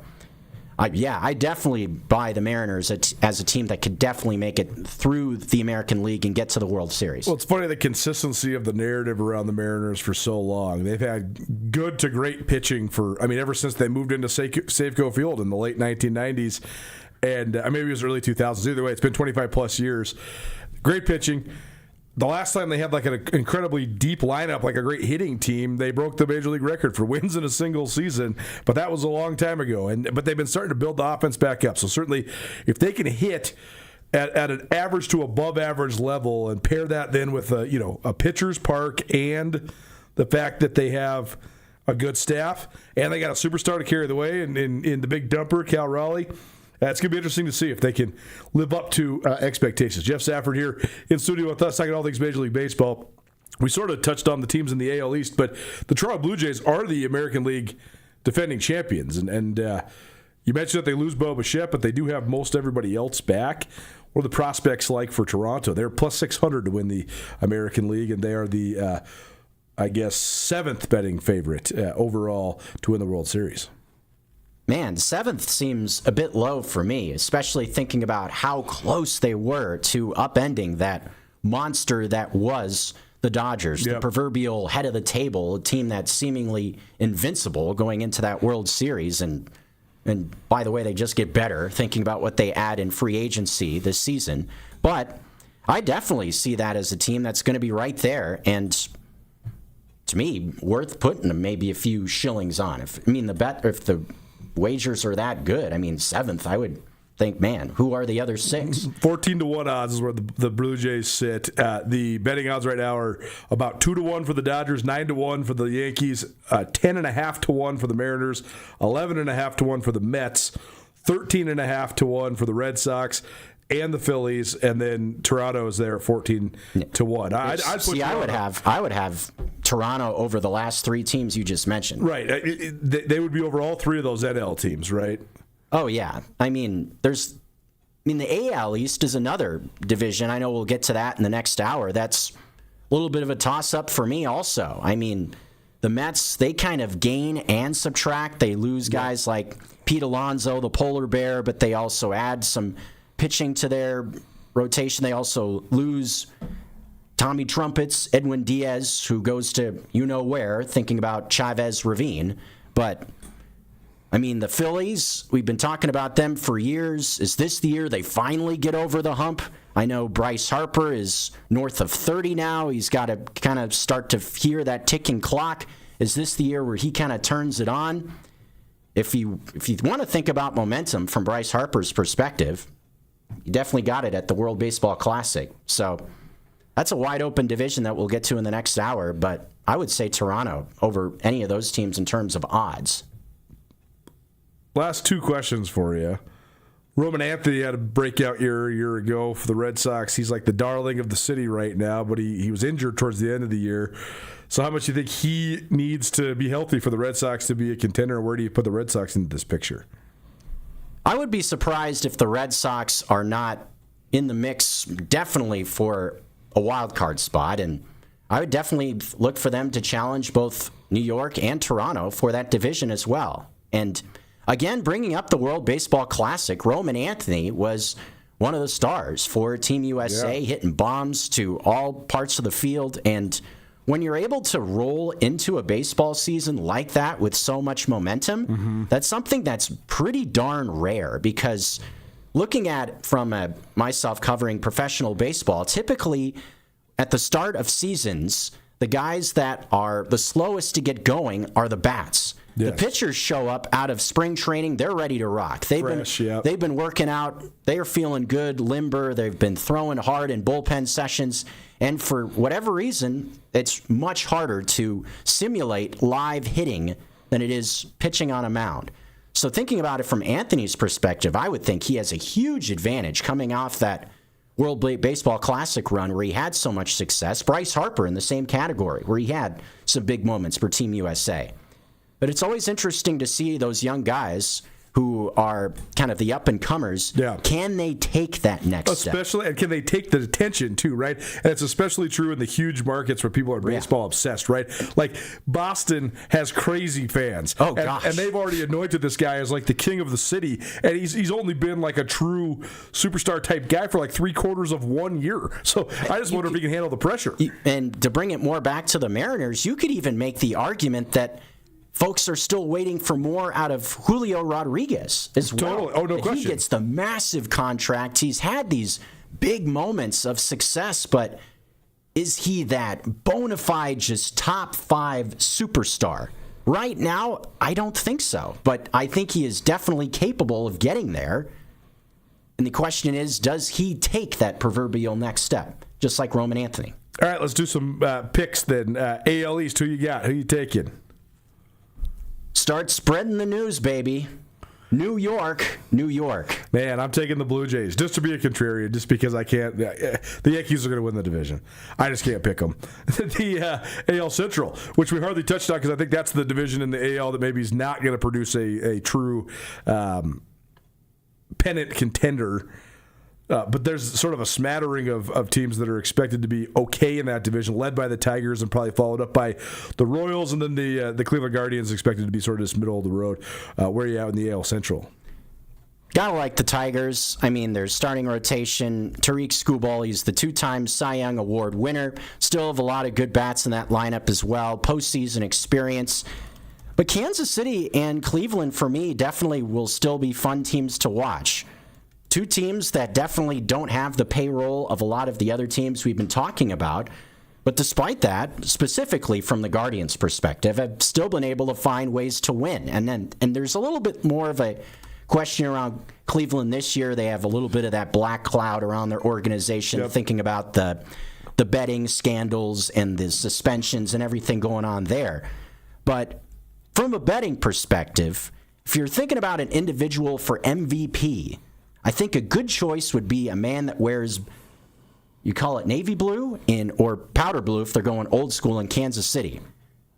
I definitely buy the Mariners as a team that could definitely make it through the American League and get to the World Series. Well, it's funny the consistency of the narrative around the Mariners for so long. They've had good to great pitching ever since they moved into Safeco Field in the late 1990s. And maybe it was early 2000s. Either way, it's been 25-plus years. Great pitching. The last time they had like an incredibly deep lineup, like a great hitting team, they broke the Major League record for wins in a single season, but that was a long time ago. But they've been starting to build the offense back up. So certainly, if they can hit at an average to above average level and pair that then with a pitcher's park and the fact that they have a good staff and they got a superstar to carry the way in the big dumper, Cal Raleigh. It's going to be interesting to see if they can live up to expectations. Jeff Safford here in studio with us, talking all things Major League Baseball. We sort of touched on the teams in the AL East, but the Toronto Blue Jays are the American League defending champions. And you mentioned that they lose Bo Bichette, but they do have most everybody else back. What are the prospects like for Toronto? They're plus 600 to win the American League, and they are the, 7th betting favorite overall to win the World Series. Man, 7th seems a bit low for me, especially thinking about how close they were to upending that monster that was the Dodgers, the proverbial head of the table, a team that's seemingly invincible going into that World Series. And by the way, they just get better thinking about what they add in free agency this season. But I definitely see that as a team that's going to be right there. And to me, worth putting maybe a few shillings on. If the wagers are that good, 7th, I would think, man, who are the other 6? 14-1 odds is where the Blue Jays sit. The betting odds right now are about 2-1 for the Dodgers, 9-1 for the Yankees, 10.5-1 for the Mariners, 11.5-1 for the Mets, 13.5-1 for the Red Sox and the Phillies, and then Toronto is there at 14-1. I would have Toronto over the last 3 teams you just mentioned. Right, they would be over all 3 of those NL teams, right? Oh yeah, I mean the AL East is another division. I know we'll get to that in the next hour. That's a little bit of a toss-up for me also. I mean, the Mets, they kind of gain and subtract. They lose guys like Pete Alonso, the polar bear, but they also add some pitching to their rotation. They also lose Tommy Trumpets, Edwin Diaz, who goes to you-know-where, thinking about Chavez Ravine. But, I mean, the Phillies, we've been talking about them for years. Is this the year they finally get over the hump? I know Bryce Harper is north of 30 now. He's got to kind of start to hear that ticking clock. Is this the year where he kind of turns it on? If you want to think about momentum from Bryce Harper's perspective, you definitely got it at the World Baseball Classic. So that's a wide open division that we'll get to in the next hour, but I would say Toronto over any of those teams in terms of odds. Last 2 questions for you. Roman Anthony had a breakout year a year ago for the Red Sox. He's like the darling of the city right now, but he was injured towards the end of the year. So how much do you think he needs to be healthy for the Red Sox to be a contender? Where do you put the Red Sox into this picture? I would be surprised if the Red Sox are not in the mix definitely for a wild card spot, and I would definitely look for them to challenge both New York and Toronto for that division as well. And again, bringing up the World Baseball Classic, Roman Anthony was one of the stars for Team USA, hitting bombs to all parts of the field. And when you're able to roll into a baseball season like that with so much momentum, that's something that's pretty darn rare, because looking at from myself covering professional baseball, typically at the start of seasons, the guys that are the slowest to get going are the bats. Yes. The pitchers show up out of spring training. They're ready to rock. They've been working out. They are feeling good, limber. They've been throwing hard in bullpen sessions. And for whatever reason, it's much harder to simulate live hitting than it is pitching on a mound. So thinking about it from Anthony's perspective, I would think he has a huge advantage coming off that World Baseball Classic run where he had so much success. Bryce Harper in the same category where he had some big moments for Team USA. But it's always interesting to see those young guys who are kind of the up-and-comers. Yeah. Can they take that next step? And can they take the attention, too, right? And it's especially true in the huge markets where people are baseball-obsessed, right? Like, Boston has crazy fans. Oh, gosh. And they've already anointed this guy as, like, the king of the city. And he's only been, like, a true superstar-type guy for, like, 3/4 of 1 year. So I just wonder if he can handle the pressure. And to bring it more back to the Mariners, you could even make the argument that folks are still waiting for more out of Julio Rodriguez as well. Totally. Oh, no question. He gets the massive contract. He's had these big moments of success, but is he that bona fide, just top 5 superstar? Right now, I don't think so, but I think he is definitely capable of getting there. And the question is, does he take that proverbial next step, just like Roman Anthony? All right, let's do some picks then. AL East, who you got? Who you taking? Start spreading the news, baby. New York. Man, I'm taking the Blue Jays just to be a contrarian, just because I can't. The Yankees are going to win the division. I just can't pick them. The AL Central, which we hardly touched on because I think that's the division in the AL that maybe is not going to produce a true pennant contender. But there's sort of a smattering of teams that are expected to be okay in that division, led by the Tigers and probably followed up by the Royals, and then the Cleveland Guardians expected to be sort of just middle of the road. Where are you at in the AL Central? Gotta like the Tigers. I mean, their starting rotation, Tariq Skubal, he's the 2-time Cy Young Award winner. Still have a lot of good bats in that lineup as well. Postseason experience. But Kansas City and Cleveland, for me, definitely will still be fun teams to watch. 2 teams that definitely don't have the payroll of a lot of the other teams we've been talking about. But despite that, specifically from the Guardians' perspective, have still been able to find ways to win. And there's a little bit more of a question around Cleveland this year. They have a little bit of that black cloud around their organization, thinking about the betting scandals and the suspensions and everything going on there. But from a betting perspective, if you're thinking about an individual for MVP, I think a good choice would be a man that wears, you call it navy blue or powder blue if they're going old school in Kansas City.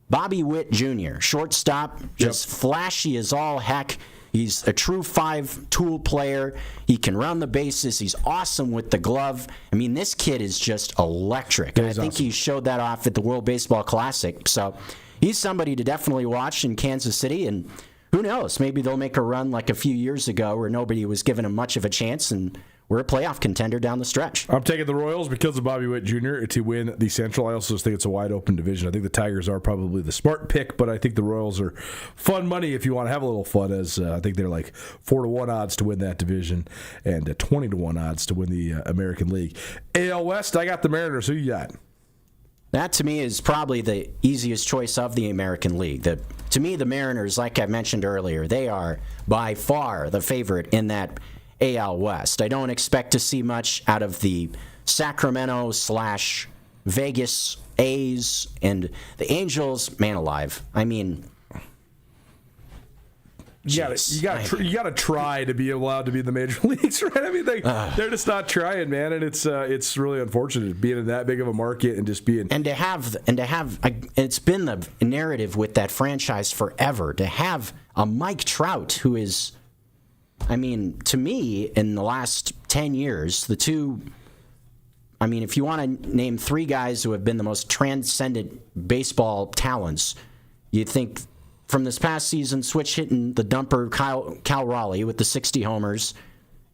Bobby Witt Jr., shortstop, just flashy as all heck. He's a true 5-tool player. He can run the bases. He's awesome with the glove. I mean, this kid is just electric. And I think he showed that off at the World Baseball Classic. So he's somebody to definitely watch in Kansas City. And who knows? Maybe they'll make a run like a few years ago where nobody was giving him much of a chance, and we're a playoff contender down the stretch. I'm taking the Royals because of Bobby Witt Jr. to win the Central. I also think it's a wide-open division. I think the Tigers are probably the smart pick, but I think the Royals are fun money if you want to have a little fun, as I think they're like 4-1 odds to win that division and 20-1 odds to win the American League. AL West, I got the Mariners. Who you got? That, to me, is probably the easiest choice of the American League. To me, the Mariners, like I mentioned earlier, they are by far the favorite in that AL West. I don't expect to see much out of the Sacramento/Vegas A's and the Angels. Man alive. I mean, you got to try to be allowed to be in the major leagues, right? I mean, they're just not trying, man, and it's really unfortunate being in that big of a market and just being and to have it's been the narrative with that franchise forever to have a Mike Trout who is. I mean, to me, in the last 10 years, the two, I mean, if you want to name three guys who have been the most transcendent baseball talents, you'd think from this past season, switch hitting the dumper Cal Raleigh with the 60 homers,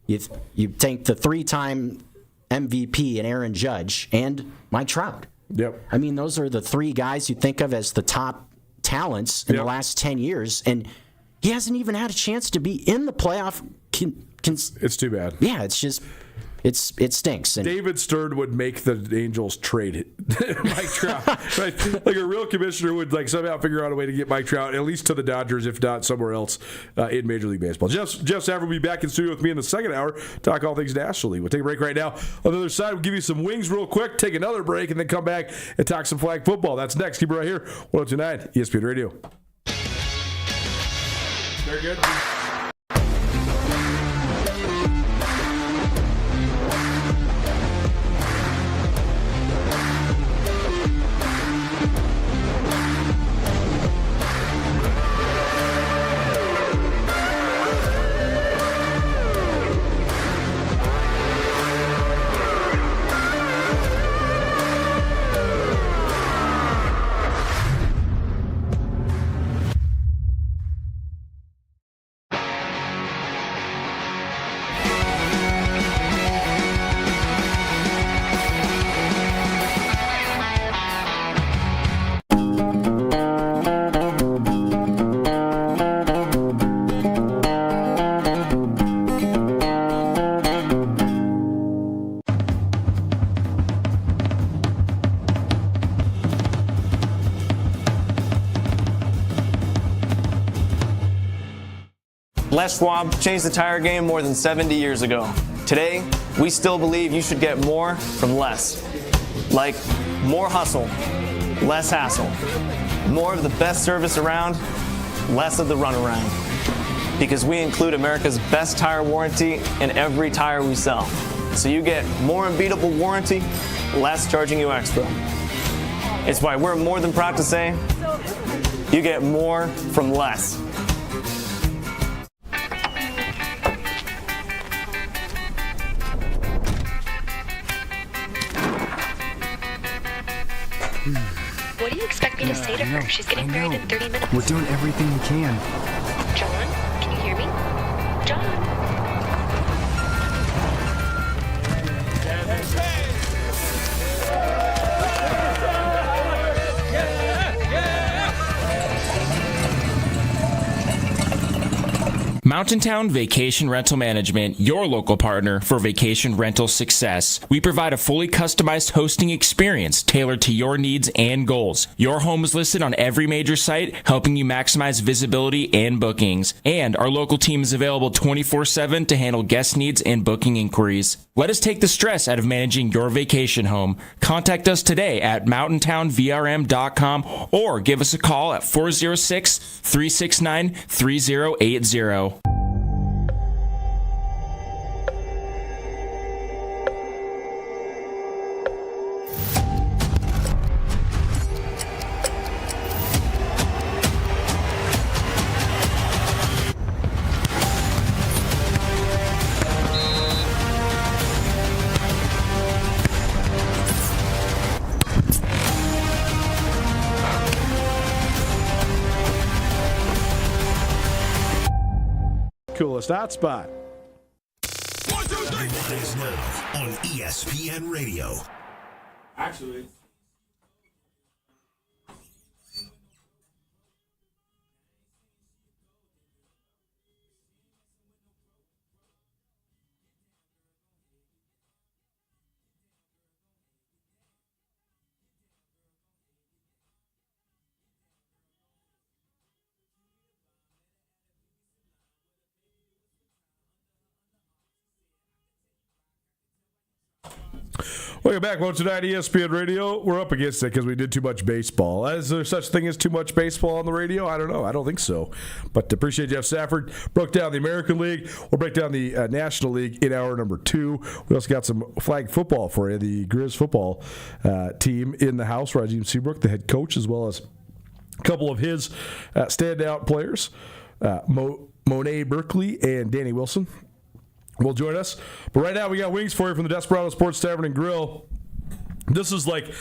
you'd think the 3-time MVP and Aaron Judge and Mike Trout. Yep. I mean, those are the three guys you think of as the top talents in the last 10 years, and he hasn't even had a chance to be in the playoff. It's too bad. Yeah, it's just, it stinks. And David Stern would make the Angels trade Mike Trout. Right? Like a real commissioner would like somehow figure out a way to get Mike Trout at least to the Dodgers, if not somewhere else in Major League Baseball. Jeff Safford will be back in studio with me in the second hour, talk all things National League. We'll take a break right now. On the other side, we'll give you some wings real quick, take another break, and then come back and talk some flag football. That's next. Keep it right here. 102.9 ESPN Radio. Very good. Les Schwab changed the tire game more than 70 years ago. Today, we still believe you should get more from less. Like more hustle, less hassle. More of the best service around, less of the runaround. Because we include America's best tire warranty in every tire we sell. So you get more unbeatable warranty, less charging you extra. It's why we're more than proud to say, you get more from less. What do you expect me to say to her? She's getting married in 30 minutes. We're doing everything we can. John, can you hear me? John. Mountain Town Vacation Rental Management, your local partner for vacation rental success. We provide a fully customized hosting experience tailored to your needs and goals. Your home is listed on every major site, helping you maximize visibility and bookings. And our local team is available 24/7 to handle guest needs and booking inquiries. Let us take the stress out of managing your vacation home. Contact us today at mountaintownvrm.com or give us a call at 406-369-3080. Coolest hotspot. Nuanez Now on ESPN Radio. Actually. Welcome back. Well, tonight, ESPN Radio. We're up against it because we did too much baseball. Is there such thing as too much baseball on the radio? I don't know. I don't think so. But appreciate Jeff Safford. Broke down the American League. We'll break down the National League in hour number 2. We also got some flag football for you. The Grizz football team in the house. Rajim Seabrook, the head coach, as well as a couple of his standout players, Monet Berkeley and Danny Wilson, will join us. But right now, we got wings for you from the Desperado Sports Tavern and Grill. This is like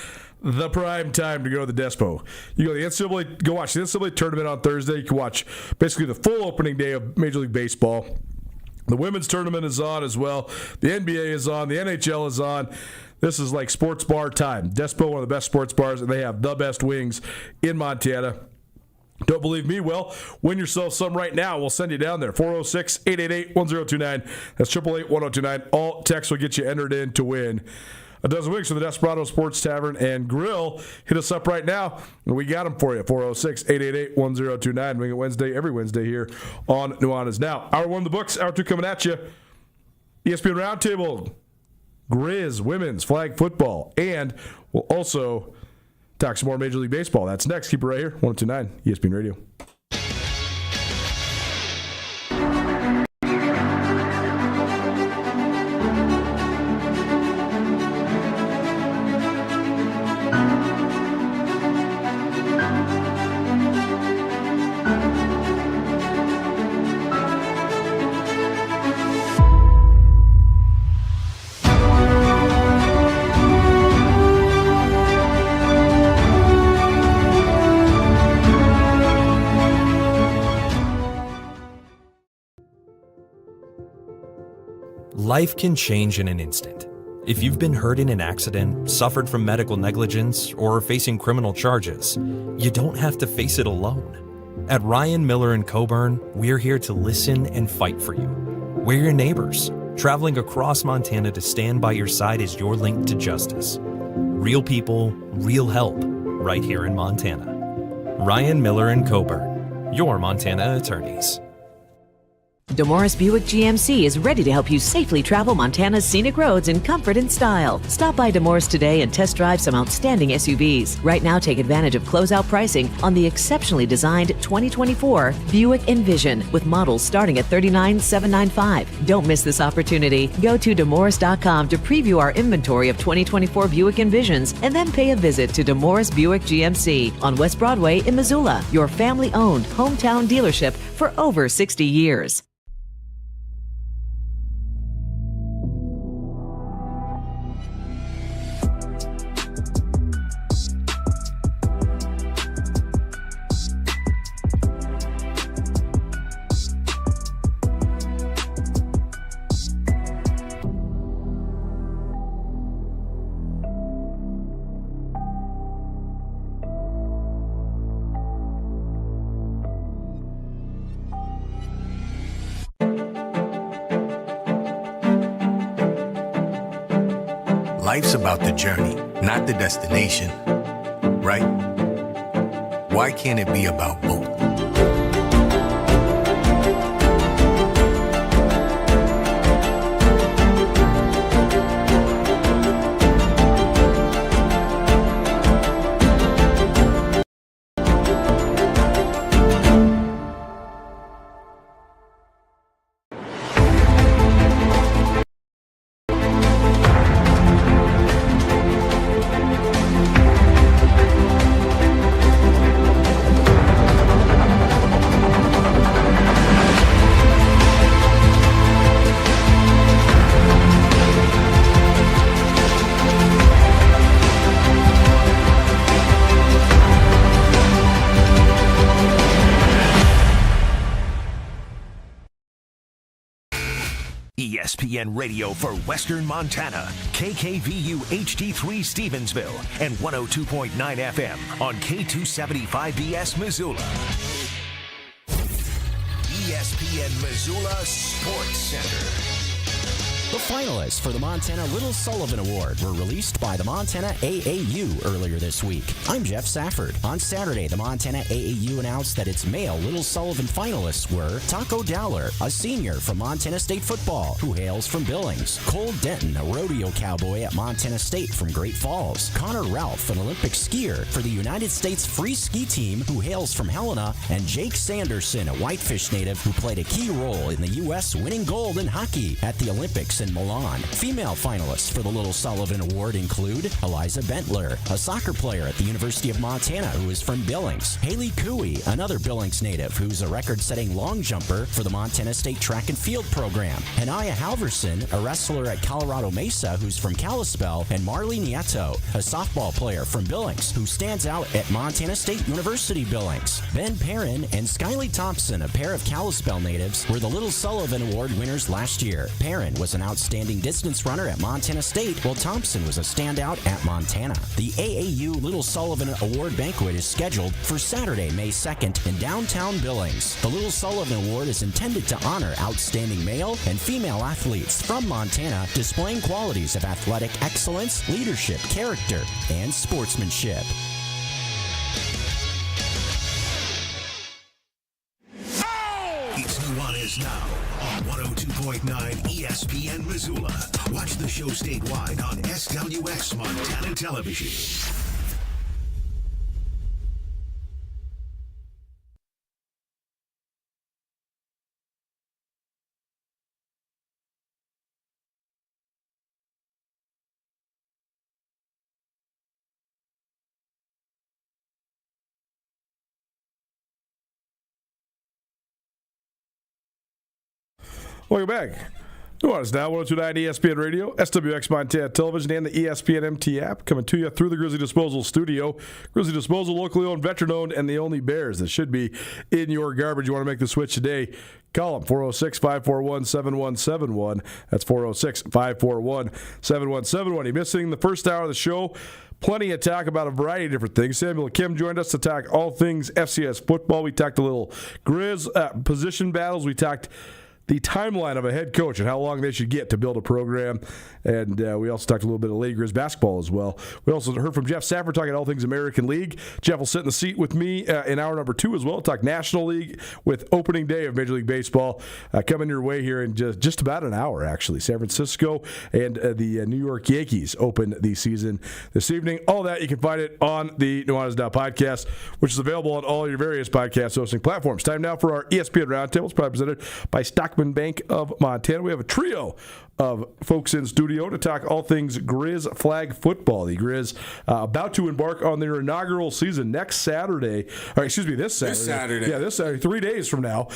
the prime time to go to the Despo. You go to the NCAA, go watch the NCAA tournament on Thursday. You can watch basically the full opening day of Major League Baseball. The women's tournament is on as well. The NBA is on. The NHL is on. This is like sports bar time. Despo, one of the best sports bars, and they have the best wings in Montana. Don't believe me? Well, win yourself some right now. We'll send you down there. 406-888-1029. That's 888-1029. All texts will get you entered in to win a dozen wings from the Desperado Sports Tavern and Grill. Hit us up right now, and we got them for you. 406-888-1029. Wing it Wednesday, every Wednesday here on Nuanez Now. Hour 1 of the books. Hour 2 coming at you. ESPN Roundtable, Grizz, women's flag football, and we'll also talk some more Major League Baseball. That's next. Keep it right here. 1029 ESPN Radio. Life can change in an instant. If you've been hurt in an accident, suffered from medical negligence, or are facing criminal charges, you don't have to face it alone. At Ryan Miller & Coburn, we're here to listen and fight for you. We're your neighbors, traveling across Montana to stand by your side as your link to justice. Real people, real help, right here in Montana. Ryan Miller & Coburn, your Montana attorneys. DeMorris Buick GMC is ready to help you safely travel Montana's scenic roads in comfort and style. Stop by DeMorris today and test drive some outstanding SUVs. Right now, take advantage of closeout pricing on the exceptionally designed 2024 Buick Envision with models starting at $39,795. Don't miss this opportunity. Go to DeMorris.com to preview our inventory of 2024 Buick Envisions and then pay a visit to DeMorris Buick GMC on West Broadway in Missoula, your family-owned hometown dealership for over 60 years. Life's about the journey, not the destination, right? Why can't it be about both? ESPN Radio for Western Montana, KKVU HD3 Stevensville, and 102.9 FM on K275BS Missoula. ESPN Missoula Sports Center. The finalists for the Montana Little Sullivan Award were released by the Montana AAU earlier this week. I'm Jeff Safford. On Saturday, the Montana AAU announced that its male Little Sullivan finalists were Taco Dowler, a senior from Montana State football, who hails from Billings; Cole Denton, a rodeo cowboy at Montana State from Great Falls; Connor Ralph, an Olympic skier for the United States free ski team, who hails from Helena; and Jake Sanderson, a Whitefish native who played a key role in the U.S. winning gold in hockey at the Olympics in Milan. Female finalists for the Little Sullivan Award include Eliza Bentler, a soccer player at the University of Montana who is from Billings; Haley Cooey, another Billings native who's a record-setting long jumper for the Montana State track and field program; Hanaya Halverson, a wrestler at Colorado Mesa who's from Kalispell; and Marley Nieto, a softball player from Billings who stands out at Montana State University Billings. Ben Perrin and Skylie Thompson, a pair of Kalispell natives, were the Little Sullivan Award winners last year. Perrin was an outstanding distance runner at Montana State, while Thompson was a standout at Montana. The AAU Little Sullivan Award banquet is scheduled for Saturday, May 2nd in downtown Billings. The Little Sullivan Award is intended to honor outstanding male and female athletes from Montana displaying qualities of athletic excellence, leadership, character, and sportsmanship. It's Nuanez Now on 102.9 ESPN Missoula. Watch the show statewide on SWX Montana Television. Welcome back. Nuanez Now, 102.9 ESPN Radio, SWX Montana Television, and the ESPN MT app, coming to you through the Grizzly Disposal studio. Grizzly Disposal, locally owned, veteran-owned, and the only bears that should be in your garbage. You want to make the switch today, call them, 406-541-7171. That's 406-541-7171. You're missing the first hour of the show. Plenty of talk about a variety of different things. Samuel Kim joined us to talk all things FCS football. We talked a little Grizz position battles. We talked the timeline of a head coach and how long they should get to build a program. And we also talked a little bit of Lady Grizz basketball as well. We also heard from Jeff Safford talking all things American League. Jeff will sit in the seat with me in hour number 2 as well. We'll talk National League with opening day of Major League Baseball coming your way here in just about an hour, actually. San Francisco and the New York Yankees open the season this evening. All that, you can find it on the Nuanez Now podcast, which is available on all your various podcast hosting platforms. Time now for our ESPN Roundtable. It's probably presented by Stockman Bank of Montana. We have a trio of folks in studio to talk all things Grizz flag football. The Grizz about to embark on their inaugural season next Saturday. Or excuse me, this Saturday. Yeah, this Saturday, 3 days from now.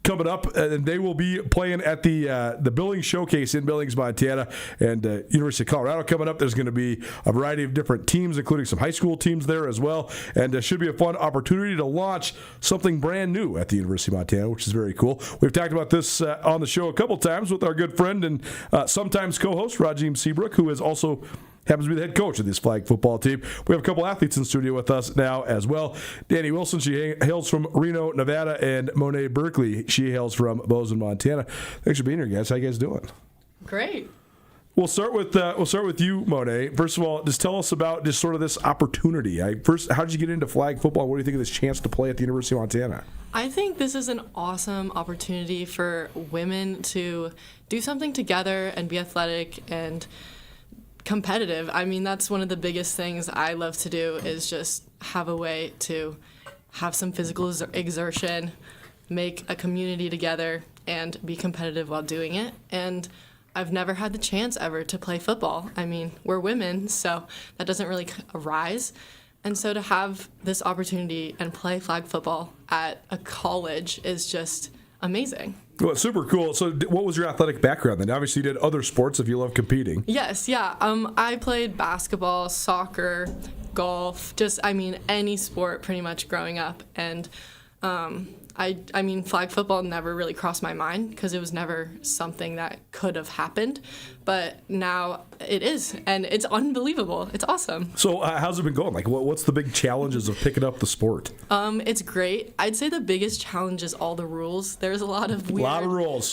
Coming up, and they will be playing at the Billings Showcase in Billings, Montana, and University of Colorado coming up. There's going to be a variety of different teams, including some high school teams there as well, and should be a fun opportunity to launch something brand new at the University of Montana, which is very cool. We've talked about this on the show a couple times with our good friend and sometimes co-host Rajim Seabrook, who is also happens to be the head coach of this flag football team. We have a couple athletes in the studio with us now as well. Danny Wilson, she hails from Reno, Nevada, and Monet Berkeley, she hails from Bozeman, Montana. Thanks for being here, guys. How you guys doing? Great. We'll start with you, Monet. First of all, just tell us about just sort of this opportunity. How did you get into flag football? What do you think of this chance to play at the University of Montana? I think this is an awesome opportunity for women to do something together and be athletic and competitive. I mean, that's one of the biggest things I love to do is just have a way to have some physical exertion, make a community together, and be competitive while doing it. And I've never had the chance ever to play football. I mean, we're women, so that doesn't really arise. And so to have this opportunity and play flag football at a college is just amazing. Well, it's super cool. So what was your athletic background then? Obviously you did other sports if you love competing. Yes, yeah. I played basketball, soccer, golf, any sport pretty much growing up. And I mean, flag football never really crossed my mind because it was never something that could have happened. But now it is, and it's unbelievable. It's awesome. So how's it been going? Like, what's the big challenges of picking up the sport? It's great. I'd say the biggest challenge is all the rules. There's a lot of weird,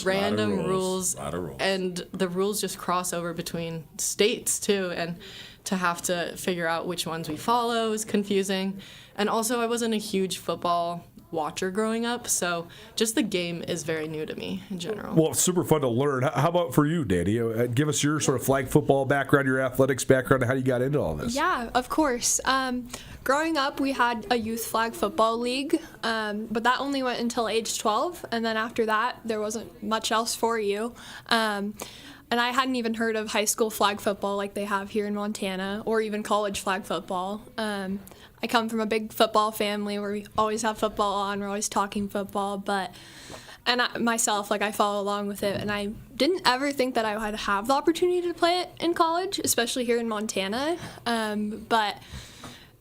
random rules. And the rules just cross over between states, too. And to have to figure out which ones we follow is confusing. And also, I wasn't a huge football watcher growing up, so just the game is very new to me in general. Well, it's super fun to learn. How about for you, Danny? Give us your sort of flag football background, your athletics background, and how you got into all this. Yeah, of course. Growing up, we had a youth flag football league, but that only went until age 12, and then after that, there wasn't much else for you. And I hadn't even heard of high school flag football like they have here in Montana, or even college flag football. I come from a big football family where we always have football on. We're always talking football, myself, I follow along with it. And I didn't ever think that I would have the opportunity to play it in college, especially here in Montana. But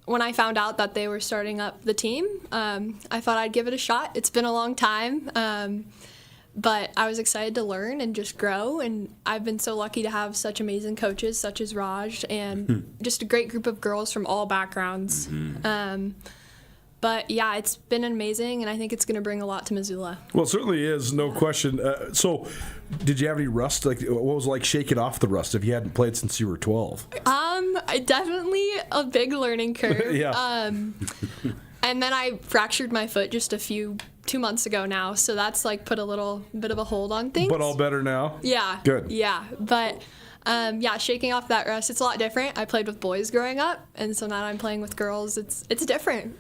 when I found out that they were starting up the team, I thought I'd give it a shot. It's been a long time. But I was excited to learn and just grow, and I've been so lucky to have such amazing coaches such as Raj and just a great group of girls from all backgrounds. But yeah, it's been amazing, and I think it's going to bring a lot to Missoula. Well, it certainly is, no question. So did you have any rust? What was it like shaking off the rust if you hadn't played since you were 12? Definitely a big learning curve. Yeah. And then I fractured my foot just 2 months ago now, so that's put a little bit of a hold on things. But all better now? Yeah. Good. Yeah, but shaking off that rust, it's a lot different. I played with boys growing up, and so now I'm playing with girls. It's different.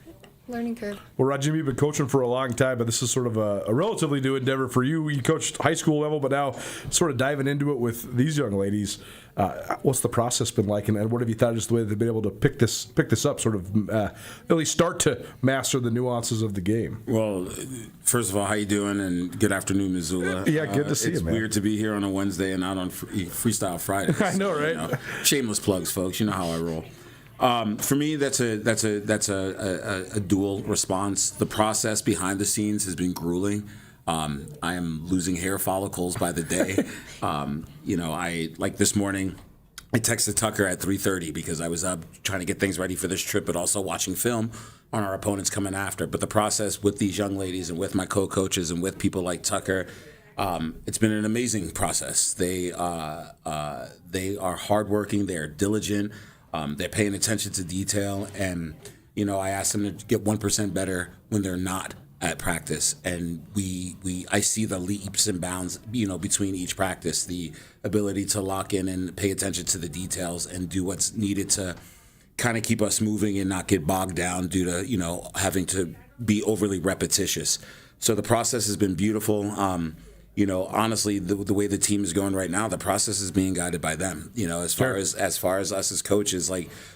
Learning curve. Well, Rajim, you've been coaching for a long time, but this is sort of a relatively new endeavor for you. You coached high school level, but now sort of diving into it with these young ladies. What's the process been like, and what have you thought just the way they've been able to pick this up, sort of at least start to master the nuances of the game? Well, first of all, how you doing? And good afternoon, Missoula. Yeah, good to see you, man. It's weird to be here on a Wednesday and not on Freestyle Fridays. I know, right? Shameless plugs, folks. You know how I roll. For me, that's a dual response. The process behind the scenes has been grueling. I am losing hair follicles by the day. I this morning, I texted Tucker at 3:30 because I was up trying to get things ready for this trip, but also watching film on our opponents coming after. But the process with these young ladies and with my co-coaches and with people like Tucker, it's been an amazing process. They are hardworking. They are diligent. They're paying attention to detail, and I asked them to get 1% better when they're not at practice, and I see the leaps and bounds, between each practice, the ability to lock in and pay attention to the details and do what's needed to kind of keep us moving and not get bogged down due to having to be overly repetitious. So the process has been beautiful. Honestly, the way the team is going right now, the process is being guided by them. As far as us as coaches,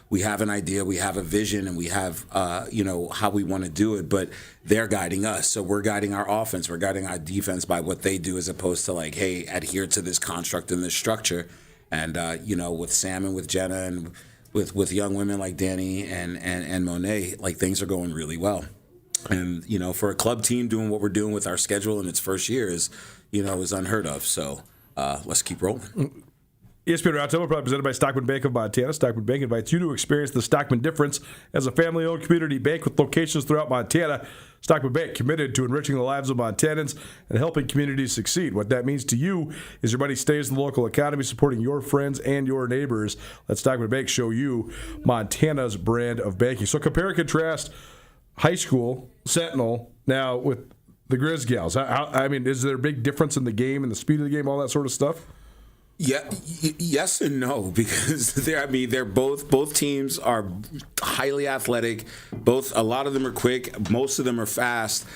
we have an idea, we have a vision, and we have how we want to do it, but they're guiding us. So we're guiding our offense, we're guiding our defense by what they do, as opposed to hey, adhere to this construct and this structure. And with Sam and with Jenna and with young women like Danny and Monet, things are going really well. And for a club team doing what we're doing with our schedule in its first year is unheard of. So let's keep rolling. ESPN Roundtable, probably presented by Stockman Bank of Montana. Stockman Bank invites you to experience the Stockman difference as a family-owned community bank with locations throughout Montana. Stockman Bank, committed to enriching the lives of Montanans and helping communities succeed. What that means to you is your money stays in the local economy, supporting your friends and your neighbors. Let Stockman Bank show you Montana's brand of banking. So compare and contrast high school, Sentinel, now with the Grizz Gals. I mean, is there a big difference in the game and the speed of the game, all that sort of stuff? Yeah, yes and no, because they're both teams are highly athletic. A lot of them are quick, most of them are fast.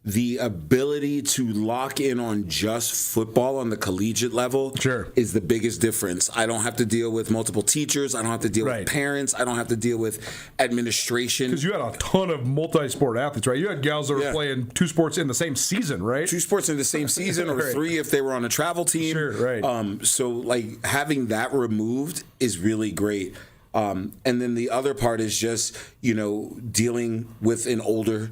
The ability to lock in on just football on the collegiate level is the biggest difference. I don't have to deal with multiple teachers. I don't have to deal with parents. I don't have to deal with administration. Because you had a ton of multi-sport athletes, right? You had gals that were playing 2 sports in the same season, right? 2 sports in the same season, or 3 if they were on a travel team. So, like, having that removed is really great. And then the other part is just, dealing with an older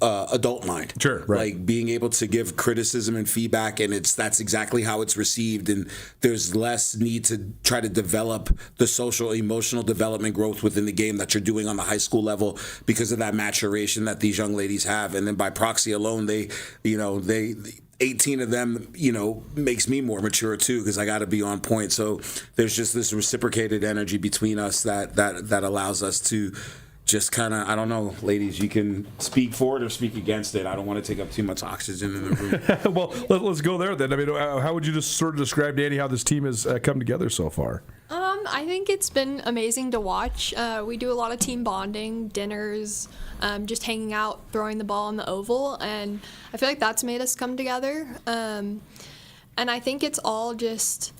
adult mind. Like being able to give criticism and feedback, and that's exactly how it's received, and there's less need to try to develop the social emotional development growth within the game that you're doing on the high school level because of that maturation that these young ladies have. And then by proxy alone, they 18 of them, makes me more mature too, because I got to be on point. So there's just this reciprocated energy between us that allows us to just kind of, I don't know, ladies, you can speak for it or speak against it. I don't want to take up too much oxygen in the room. Well, let's go there then. I mean, how would you just sort of describe, Danny, how this team has come together so far? I think it's been amazing to watch. We do a lot of team bonding, dinners, just hanging out, throwing the ball on the oval, and I feel like that's made us come together. And I think it's all just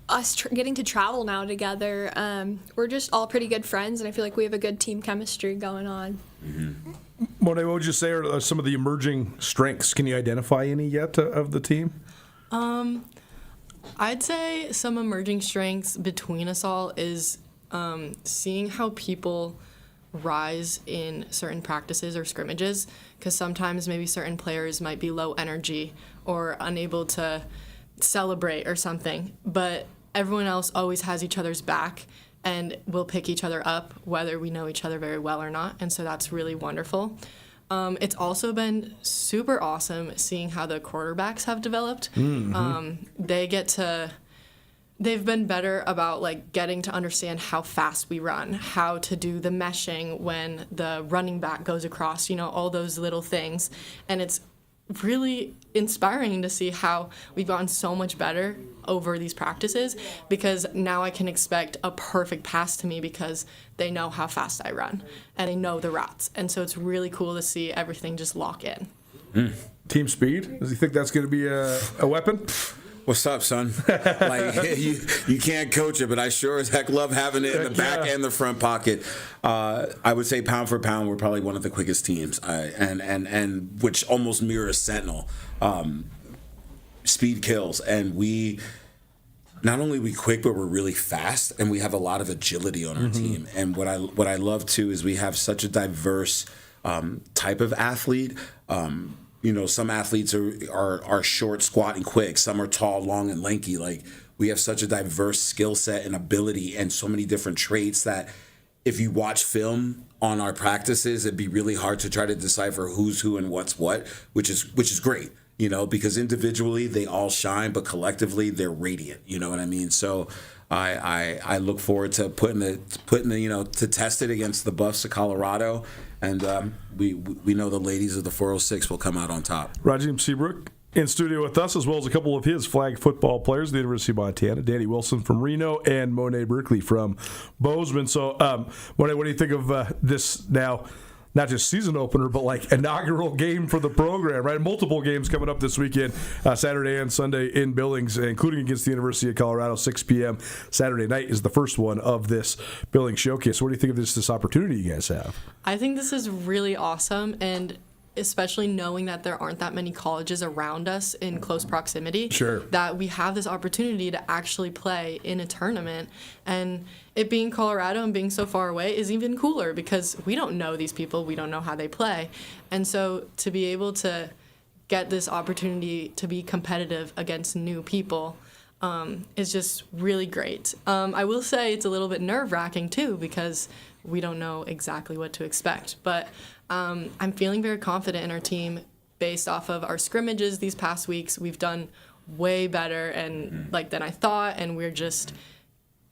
us getting to travel now together. We're just all pretty good friends, and I feel like we have a good team chemistry going on. Monet, what would you say are some of the emerging strengths? Can you identify any yet of the team? I'd say some emerging strengths between us all is seeing how people rise in certain practices or scrimmages, because sometimes maybe certain players might be low energy or unable to celebrate or something, but everyone else always has each other's back and will pick each other up whether we know each other very well or not, and so that's really wonderful. It's also been super awesome seeing how the quarterbacks have developed. They've been better about like getting to understand how fast we run, how to do the meshing when the running back goes across, all those little things. And it's really inspiring to see how we've gotten so much better over these practices, because now I can expect a perfect pass to me because they know how fast I run and they know the routes. And so it's really cool to see everything just lock in. Team speed? Does he think that's going to be a weapon? What's up, son? Like you can't coach it, but I sure as heck love having it in the back and the front pocket. I would say pound for pound, we're probably one of the quickest teams, and which almost mirrors Sentinel. Speed kills, and we not only we quick, but we're really fast, and we have a lot of agility on our team. And what I love too is we have such a diverse type of athlete. Some athletes are short, squat, and quick. Some are tall, long, and lanky. Like, we have such a diverse skill set and ability and so many different traits that if you watch film on our practices, it'd be really hard to try to decipher who's who and what's what, which is great, because individually they all shine, but collectively they're radiant. You know what I mean? So I look forward to putting the to test it against the Buffs of Colorado. And we know the ladies of the 406 will come out on top. Rajim Seabrook in studio with us, as well as a couple of his flag football players at the University of Montana, Danny Wilson from Reno and Monet Berkeley from Bozeman. So, Monet, what do you think of this now? Not just season opener, but like inaugural game for the program, right? Multiple games coming up this weekend, Saturday and Sunday in Billings, including against the University of Colorado, 6 p.m. Saturday night is the first one of this Billings Showcase. What do you think of this opportunity you guys have? I think this is really awesome, and especially knowing that there aren't that many colleges around us in close proximity, that we have this opportunity to actually play in a tournament. And it being Colorado and being so far away is even cooler because we don't know these people. We don't know how they play. And so to be able to get this opportunity to be competitive against new people is just really great. I will say it's a little bit nerve-wracking too, because we don't know exactly what to expect. But I'm feeling very confident in our team based off of our scrimmages these past weeks. We've done way better than I thought, and we're just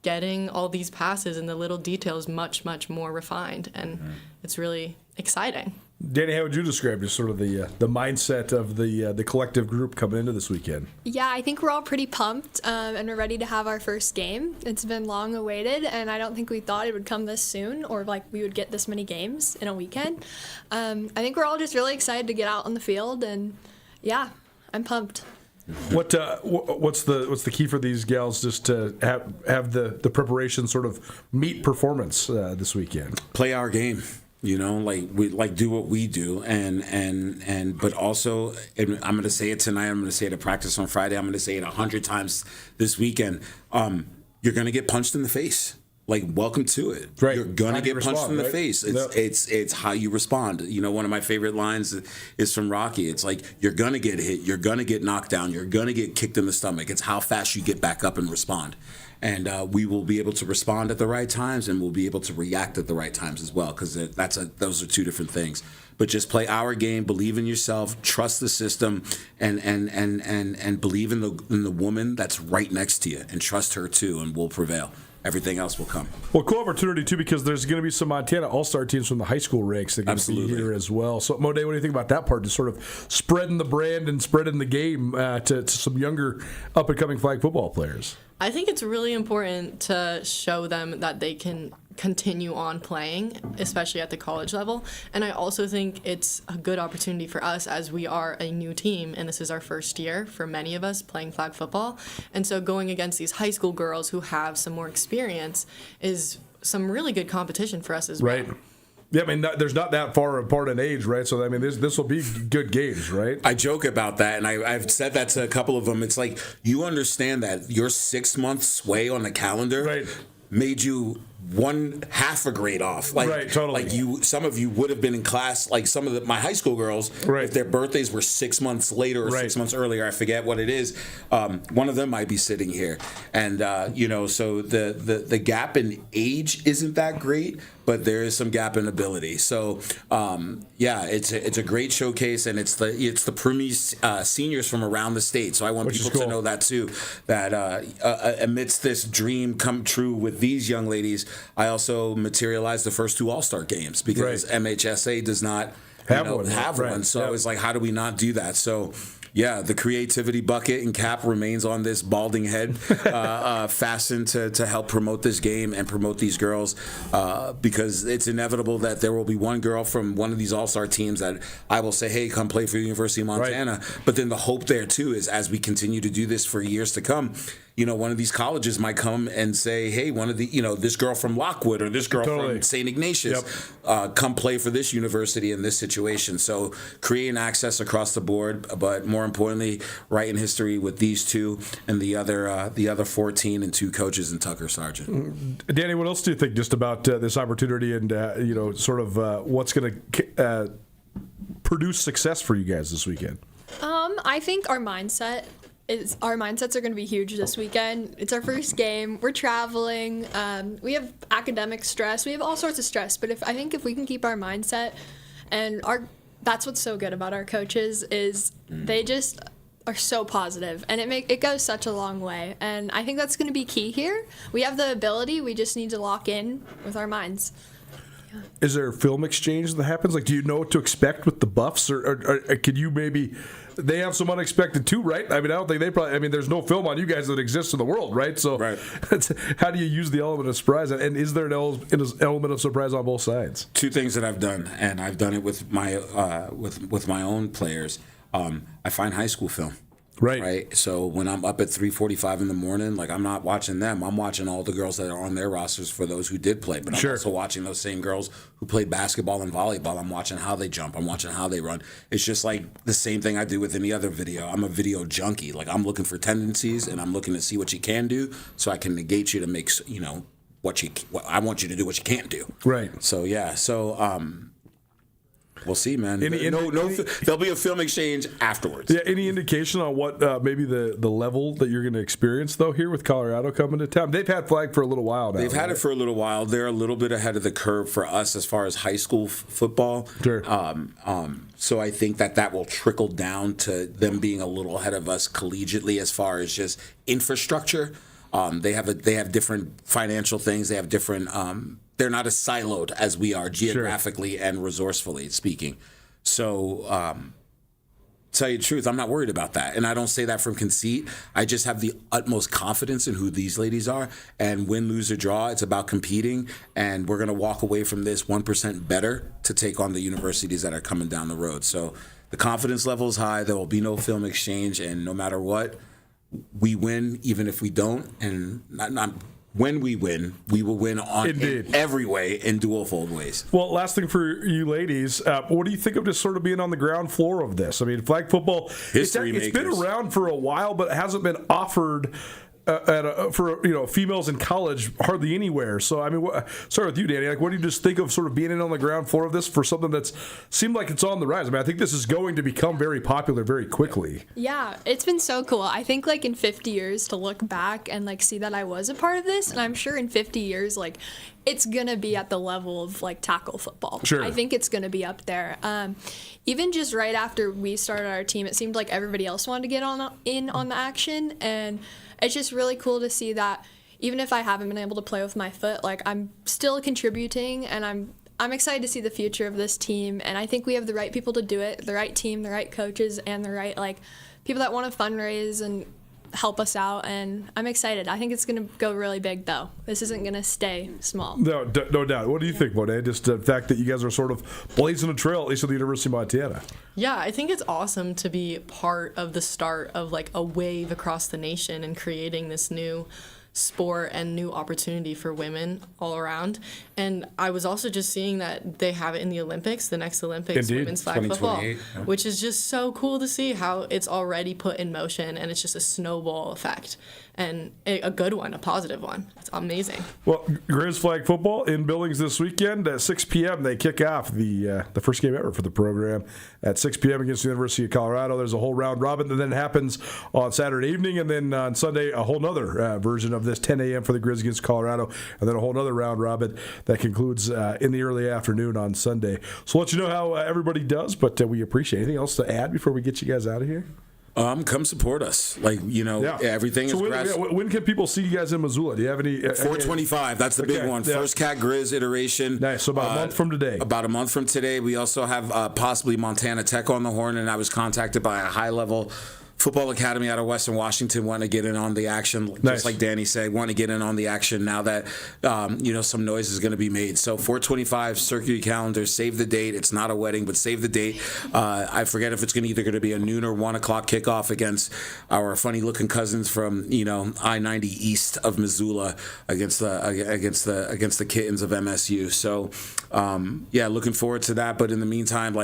getting all these passes and the little details much, much more refined, and it's really exciting. Danny, how would you describe just sort of the mindset of the collective group coming into this weekend? Yeah, I think we're all pretty pumped, and we're ready to have our first game. It's been long awaited, and I don't think we thought it would come this soon, or like we would get this many games in a weekend. I think we're all just really excited to get out on the field, and yeah, I'm pumped. What's the key for these gals just to have the preparation sort of meet performance this weekend? Play our game. You know, like do what we do, and but also, and I'm going to say it tonight. I'm going to say it at practice on Friday. I'm going to say it 100 times this weekend. You're going to get punched in the face. Like, welcome to it. Right. You're going to get punched in the face. It's how you respond. You know, one of my favorite lines is from Rocky. It's like, you're going to get hit. You're going to get knocked down. You're going to get kicked in the stomach. It's how fast you get back up and respond. And we will be able to respond at the right times, and we'll be able to react at the right times as well, because those are two different things. But just play our game, believe in yourself, trust the system, and believe in the woman that's right next to you, and trust her too, and we'll prevail. Everything else will come. Well, cool opportunity too, because there's going to be some Montana All-Star teams from the high school ranks that are going to be here as well. So, Mo Day, what do you think about that part? Just sort of spreading the brand and spreading the game to some younger up-and-coming flag football players. I think it's really important to show them that they can continue on playing, especially at the college level. And I also think it's a good opportunity for us, as we are a new team, and this is our first year for many of us playing flag football. And so going against these high school girls who have some more experience is some really good competition for us as well. Right. Yeah, I mean, there's not that far apart in age, right? So, I mean, this will be good games, right? I joke about that, and I've said that to a couple of them. It's like, you understand that your 6-month sway on the calendar made you 1/2 a grade off. Like, right, totally. Like some of you would have been in class, like some of my high school girls, if their birthdays were 6 months later or 6 months earlier, I forget what it is, one of them might be sitting here. And, so the gap in age isn't that great, but there is some gap in ability. So, it's a great showcase, and it's the preemies seniors from around the state. So I want people to know that too, that amidst this dream come true with these young ladies, I also materialized the first 2 All-Star games, because MHSA does not have one. So I was like, how do we not do that? So, yeah, the creativity bucket and cap remains on this balding head, fastened to help promote this game and promote these girls, because it's inevitable that there will be one girl from one of these all-star teams that I will say, hey, come play for the University of Montana. But then the hope there, too, is as we continue to do this for years to come, one of these colleges might come and say, hey, one of the, this girl from Lockwood or this girl from St. Ignatius, come play for this university in this situation. So creating access across the board, but more importantly, writing history with these 2 and the other 14 and 2 coaches and Tucker Sargent. Danny, what else do you think just about this opportunity and, sort of what's going to produce success for you guys this weekend? I think our mindsets are going to be huge this weekend. It's our first game. We're traveling. We have academic stress. We have all sorts of stress. But I think if we can keep our mindset, and that's what's so good about our coaches is they just are so positive, and it goes such a long way. And I think that's going to be key here. We have the ability. We just need to lock in with our minds. Is there a film exchange that happens? Like, do you know what to expect with the Buffs, or could you maybe? They have some unexpected too, right? I mean, I don't think they probably. I mean, there's no film on you guys that exists in the world, right? So, how do you use the element of surprise? And is there an element of surprise on both sides? 2 things that I've done, and I've done it with my with my own players. I find high school film. Right. So when I'm up at 3:45 in the morning, like, I'm not watching them. I'm watching all the girls that are on their rosters for those who did play. But I'm also watching those same girls who played basketball and volleyball. I'm watching how they jump. I'm watching how they run. It's just like the same thing I do with any other video. I'm a video junkie. Like, I'm looking for tendencies, and I'm looking to see what you can do so I can negate you to make, what I want you to do what you can't do. Right. So, yeah. So, We'll see, man. There'll be a film exchange afterwards. Yeah. Any indication on what maybe the level that you're going to experience though here with Colorado coming to town? They've had flag for a little while now. They've had it for a little while. They're a little bit ahead of the curve for us as far as high school football. Sure. So I think that will trickle down to them being a little ahead of us collegiately as far as just infrastructure. They have different financial things. They have different. They're not as siloed as we are geographically and resourcefully speaking. So, tell you the truth, I'm not worried about that, and I don't say that from conceit. I just have the utmost confidence in who these ladies are. And win, lose, or draw, it's about competing, and we're going to walk away from this 1% better to take on the universities that are coming down the road. So the confidence level is high. There will be no film exchange, and no matter what, we win, even if we don't. And when we win, we will win in every way, in dual-fold ways. Well, last thing for you ladies, what do you think of just sort of being on the ground floor of this? I mean, flag football, it's been around for a while, but it hasn't been offered for females in college hardly anywhere. So I mean, start with you, Danny. Like, what do you just think of sort of being in on the ground floor of this for something that's seemed like it's on the rise? I mean, I think this is going to become very popular very quickly. Yeah, it's been so cool. I think like in 50 years to look back and like see that I was a part of this, and I'm sure in 50 years like it's gonna be at the level of like tackle football. Sure. I think it's gonna be up there. Even just right after we started our team, it seemed like everybody else wanted to get in on the action, and it's just really cool to see that even if I haven't been able to play with my foot, like I'm still contributing, and I'm excited to see the future of this team. And I think we have the right people to do it, the right team, the right coaches, and the right like people that want to fundraise and help us out. And I'm excited. I think it's going to go really big, though. This isn't going to stay small. No doubt. What do you think, Monet? Just the fact that you guys are sort of blazing a trail, at least at the University of Montana. Yeah, I think it's awesome to be part of the start of like a wave across the nation and creating this new sport and new opportunity for women all around. And I was also just seeing that they have it in the Olympics, the next Olympics, Indeed. women's flag football, Yeah. which is just so cool to see how it's already put in motion, and it's just a snowball effect, and a good one, a positive one. It's amazing. Well, Grizz flag football in Billings this weekend at 6 p.m. They kick off the first game ever for the program at 6 p.m. against the University of Colorado. There's a whole round robin that then happens on Saturday evening, and then on Sunday a whole nother version of this 10 a.m. for the Grizz against Colorado, and then a whole nother round robin that concludes in the early afternoon on Sunday. So we'll let you know how everybody does, but we appreciate it. Anything else to add before we get you guys out of here? Come support us. Everything is grassroots. When can people see you guys in Missoula? Do you have any? 425. That's the big one. Yeah. First Cat Grizz iteration. Nice. So about a month from today. About a month from today. We also have possibly Montana Tech on the horn, and I was contacted by a high-level football academy out of Western Washington wanting to get in on the action, just like Danny said, want to get in on the action now that some noise is going to be made. So 425, circle your calendar, save the date. It's not a wedding, but save the date. I forget if it's either going to be a noon or 1 o'clock kickoff against our funny-looking cousins from I-90 east of Missoula against the kittens of MSU. So looking forward to that. But in the meantime,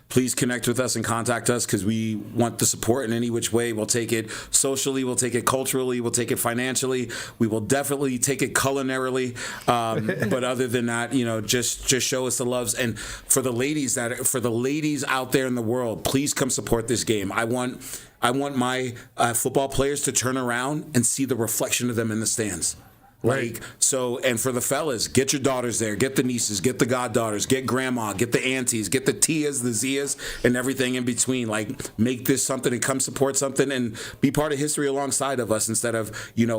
please connect with us and contact us, because we want the support in any which way. We'll take it socially, we'll take it culturally, we'll take it financially, we will definitely take it culinarily. But other than that, just show us the loves. And for the ladies out there in the world, please come support this game. I want my football players to turn around and see the reflection of them in the stands. And for the fellas, get your daughters there, get the nieces, get the goddaughters, get grandma, get the aunties, get the tias, the zias, and everything in between. Make this something and come support something and be part of history alongside of us instead of,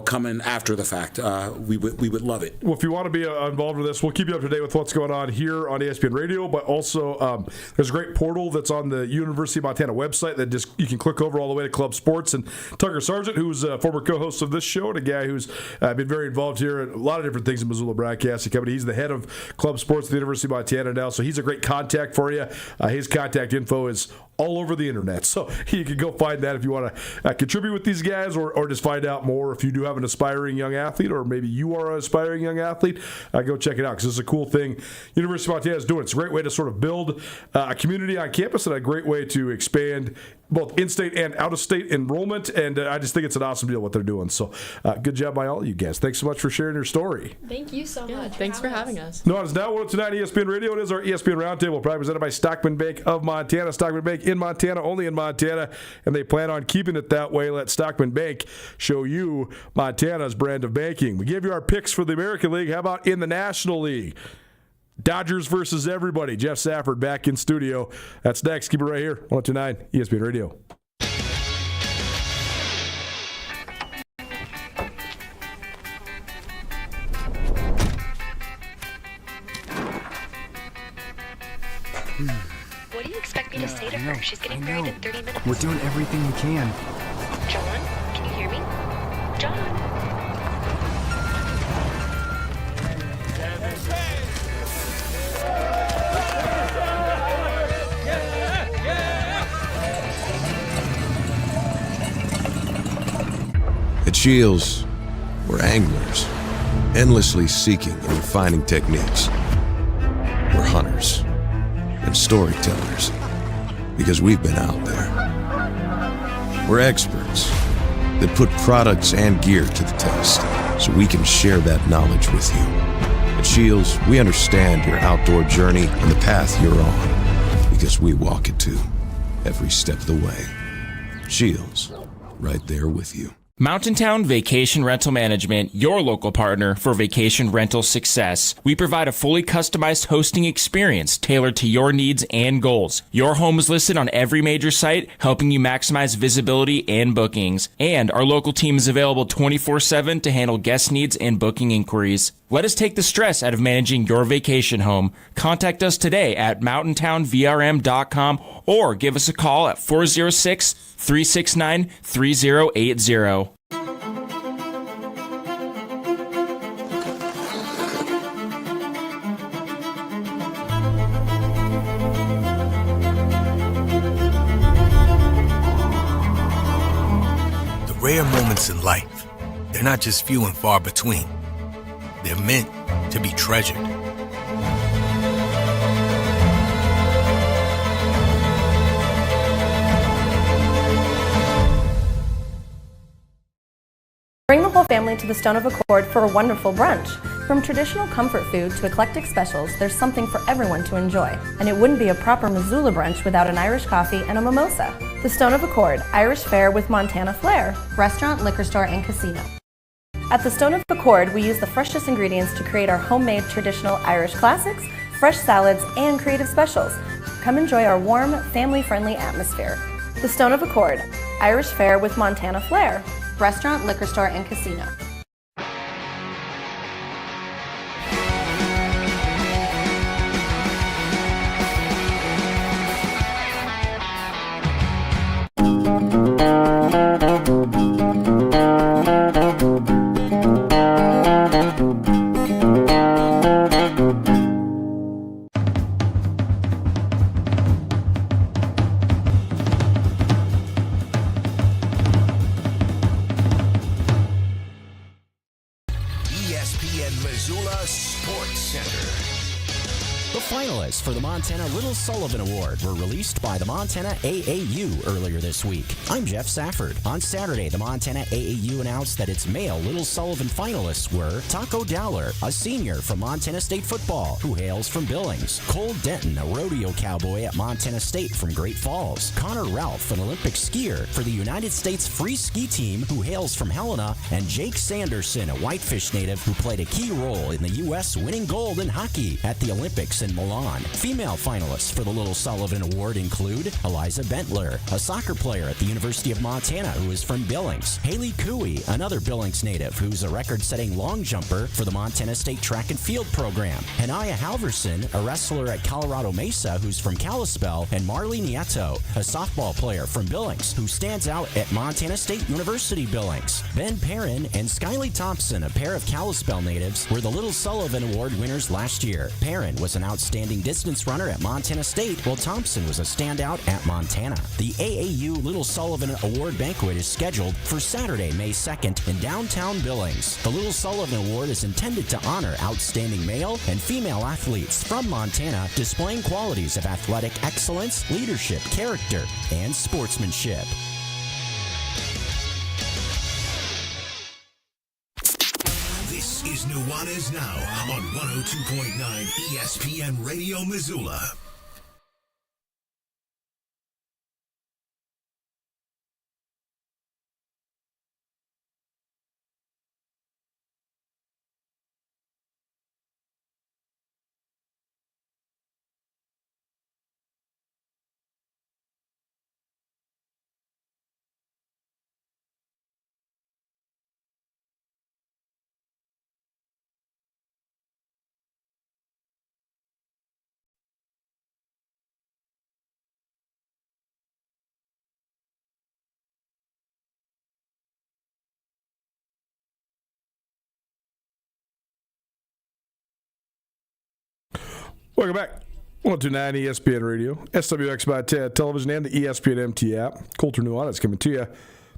coming after the fact. We would love it. Well, if you want to be involved with this, we'll keep you up to date with what's going on here on ESPN Radio, but also there's a great portal that's on the University of Montana website that you can click over all the way to Club Sports. And Tucker Sargent, who's a former co-host of this show and a guy who's been very involved here at a lot of different things in Missoula Broadcasting Company. He's the head of Club Sports at the University of Montana now, so he's a great contact for you. His contact info is all over the internet. So you can go find that if you want to contribute with these guys or just find out more. If you do have an aspiring young athlete, or maybe you are an aspiring young athlete, go check it out, because it's a cool thing University of Montana is doing. It's a great way to sort of build a community on campus, and a great way to expand both in-state and out-of-state enrollment, and I just think it's an awesome deal what they're doing. So good job by all of you guys. Thanks so much for sharing your story. Thank you so much. Thanks for having us. Nuanez Now, 102.9 ESPN Radio. It is our ESPN Roundtable, probably presented by Stockman Bank of Montana. Stockman Bank in Montana, only in Montana, and they plan on keeping it that way. Let Stockman Bank show you Montana's brand of banking. We gave you our picks for the American League. How about in the National League? Dodgers versus everybody. Jeff Safford back in studio. That's next. Keep it right here. 102.9 ESPN Radio. What do you expect me to say to her? She's getting married in 30 minutes. We're doing everything we can. John, can you hear me? John. At Shields, we're anglers, endlessly seeking and refining techniques. We're hunters and storytellers, because we've been out there. We're experts that put products and gear to the test, so we can share that knowledge with you. At Shields, we understand your outdoor journey and the path you're on, because we walk it too, every step of the way. Shields, right there with you. Mountain Town Vacation Rental Management, your local partner for vacation rental success. We provide a fully customized hosting experience tailored to your needs and goals. Your home is listed on every major site, helping you maximize visibility and bookings. And our local team is available 24/7 to handle guest needs and booking inquiries. Let us take the stress out of managing your vacation home. Contact us today at mountaintownvrm.com or give us a call at 406-369-3080. The rare moments in life, they're not just few and far between. They're meant to be treasured. Bring the whole family to the Stone of Accord for a wonderful brunch. From traditional comfort food to eclectic specials, there's something for everyone to enjoy. And it wouldn't be a proper Missoula brunch without an Irish coffee and a mimosa. The Stone of Accord, Irish fare with Montana flair. Restaurant, liquor store, and casino. At the Stone of Accord, we use the freshest ingredients to create our homemade traditional Irish classics, fresh salads, and creative specials. Come enjoy our warm, family-friendly atmosphere. The Stone of Accord, Irish fare with Montana flair. Restaurant, liquor store, and casino. ESPN Missoula Sports Center. The finalists for the Montana Little Sullivan Award were released by the Montana AAU earlier this week. I'm Jeff Safford. On Saturday, the Montana AAU announced that its male Little Sullivan finalists were Taco Dowler, a senior from Montana State football who hails from Billings; Cole Denton, a rodeo cowboy at Montana State from Great Falls; Connor Ralph, an Olympic skier for the United States free ski team who hails from Helena; and Jake Sanderson, a Whitefish native who played a key role in the U.S. winning gold in hockey at the Olympics in Milan. Female finalists for the Little Sullivan Award include Eliza Bentler, a soccer player at the University of Montana who is from Billings; Haley Cooey, another Billings native who's a record-setting long jumper for the Montana State track and field program; Hanaya Halverson, a wrestler at Colorado Mesa who's from Kalispell; and Marley Nieto, a softball player from Billings who stands out at Montana State University Billings. Ben Perrin and Skylie Thompson, a pair of Kalispell natives, were the Little Sullivan Award winners last year. Perrin was an outstanding distance runner at Montana State, while Thompson was a standout at Montana. The AAU Little Sullivan Award Banquet is scheduled for Saturday, May 2nd in downtown Billings. The Little Sullivan Award is intended to honor outstanding male and female athletes from Montana displaying qualities of athletic excellence, leadership, character, and sportsmanship. This is Nuanez Now on 102.9 ESPN Radio Missoula. Welcome back. 102.9 ESPN Radio, SWX by Ted Television, and the ESPN MT app. Colter Nuanez coming to you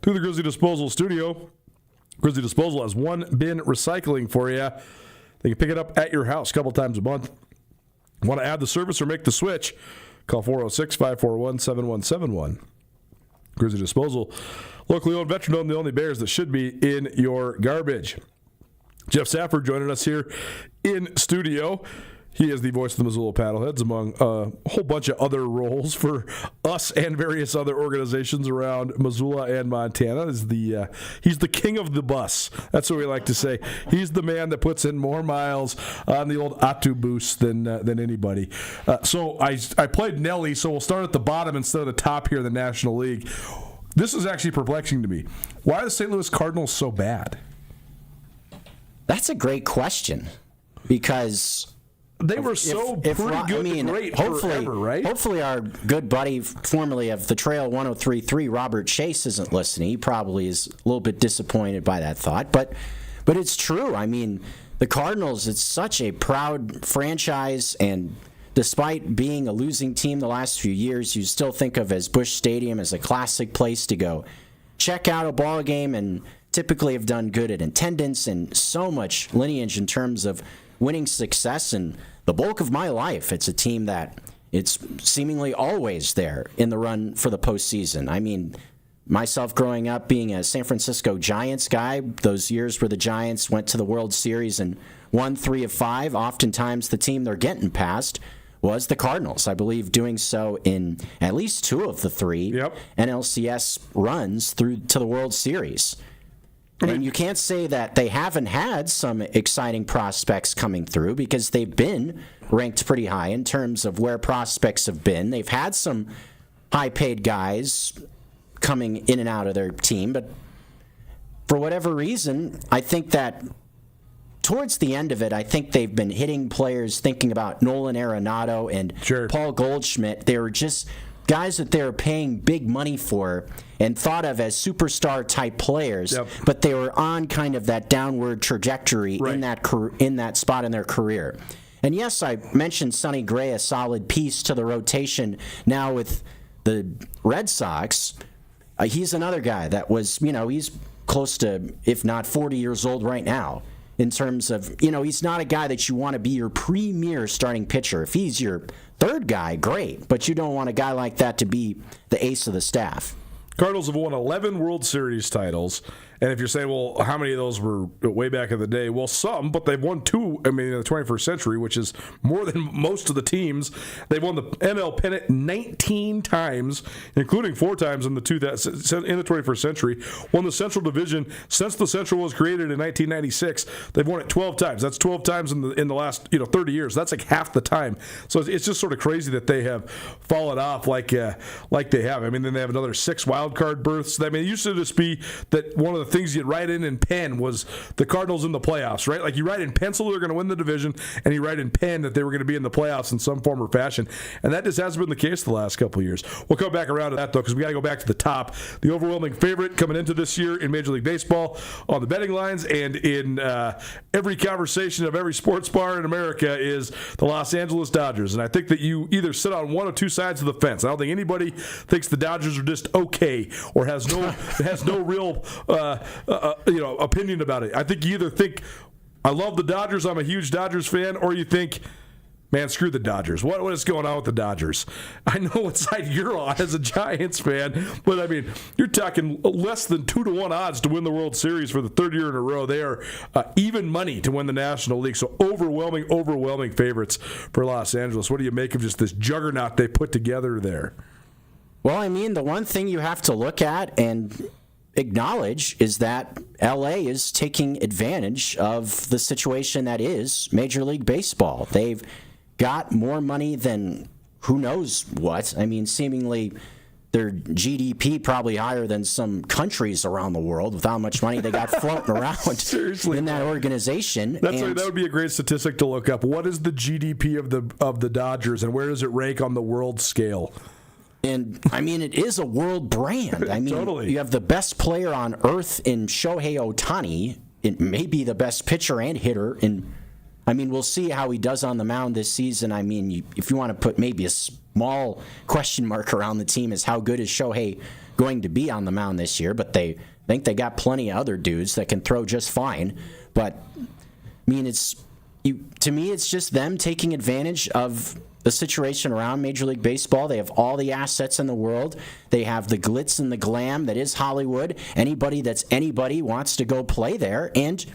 through the Grizzly Disposal Studio. Grizzly Disposal has one bin recycling for you. They can pick it up at your house a couple times a month. Want to add the service or make the switch? Call 406-541-7171. Grizzly Disposal, locally owned, veteran-owned, the only Bears that should be in your garbage. Jeff Safford joining us here in studio. He is the voice of the Missoula Paddleheads, among a whole bunch of other roles for us and various other organizations around Missoula and Montana. He's the king of the bus. That's what we like to say. He's the man that puts in more miles on the old autobus than anybody. So I played Nelly, so we'll start at the bottom instead of the top here in the National League. This is actually perplexing to me. Why are the St. Louis Cardinals so bad? That's a great question, because they were pretty good, great forever, right? Hopefully our good buddy, formerly of the Trail 103.3, Robert Chase, isn't listening. He probably is a little bit disappointed by that thought, but it's true. I mean, the Cardinals, it's such a proud franchise, and despite being a losing team the last few years, you still think of as Busch Stadium as a classic place to go check out a ball game, and typically have done good at attendance and so much lineage in terms of winning success. And the bulk of my life, it's a team that it's seemingly always there in the run for the postseason. I mean, myself growing up being a San Francisco Giants guy, those years where the Giants went to the World Series and won 3 of 5, oftentimes the team they're getting past was the Cardinals. I believe doing so in at least 2 of the 3 NLCS runs through to the World Series. And you can't say that they haven't had some exciting prospects coming through, because they've been ranked pretty high in terms of where prospects have been. They've had some high-paid guys coming in and out of their team, but for whatever reason, I think that towards the end of it, I think they've been hitting players thinking about Nolan Arenado and Paul Goldschmidt. They were just guys that they were paying big money for and thought of as superstar-type players, but they were on kind of that downward trajectory in that spot in their career. And yes, I mentioned Sonny Gray, a solid piece to the rotation now with the Red Sox. He's another guy that was, he's close to, if not 40 years old right now, in terms of, he's not a guy that you want to be your premier starting pitcher. If he's your third guy, great, but you don't want a guy like that to be the ace of the staff. Cardinals have won 11 World Series titles. And if you're saying, well, how many of those were way back in the day? Well, some, but they've won 2, in the 21st century, which is more than most of the teams. They've won the NL pennant 19 times, including 4 times in the 21st century. Won the Central Division since the Central was created in 1996. They've won it 12 times. That's 12 times in the last 30 years. That's like half the time. So it's just sort of crazy that they have fallen off like they have. Then they have another 6 wild card berths. It used to just be that one of the things you'd write in pen was the Cardinals in the playoffs, right? Like you write in pencil they're going going to win the division, and he right in pen that they were going to be in the playoffs in some form or fashion. And that just hasn't been the case the last couple of years. We'll come back around to that, though, because we got to go back to the top. The overwhelming favorite coming into this year in Major League Baseball on the betting lines and in every conversation of every sports bar in America is the Los Angeles Dodgers. And I think that you either sit on one or two sides of the fence. I don't think anybody thinks the Dodgers are just okay or has no real opinion about it. I think you either think, I love the Dodgers, I'm a huge Dodgers fan, or you think, man, screw the Dodgers. What is going on with the Dodgers? I know what side you're on as a Giants fan, but I mean, you're talking less than 2-1 odds to win the World Series for the third year in a row. They are even money to win the National League. So overwhelming favorites for Los Angeles. What do you make of just this juggernaut they put together there? Well, I mean, the one thing you have to look at and acknowledge is that LA is taking advantage of the situation that is Major League Baseball. They've got more money than who knows what. I mean, seemingly their GDP probably higher than some countries around the world with how much money they got floating around in that organization. That would be a great statistic to look up. What is the GDP of the Dodgers, and where does it rank on the world scale? And, I mean, it is a world brand. I mean, totally. You have the best player on earth in Shohei Ohtani. It may be the best pitcher and hitter. I mean, we'll see how he does on the mound this season. I mean, if you want to put maybe a small question mark around the team is how good is Shohei going to be on the mound this year. But they think they got plenty of other dudes that can throw just fine. But, I mean, to me, it's just them taking advantage of the situation around Major League Baseball. They have all the assets in the world. They have the glitz and the glam that is Hollywood. Anybody that's anybody wants to go play there, and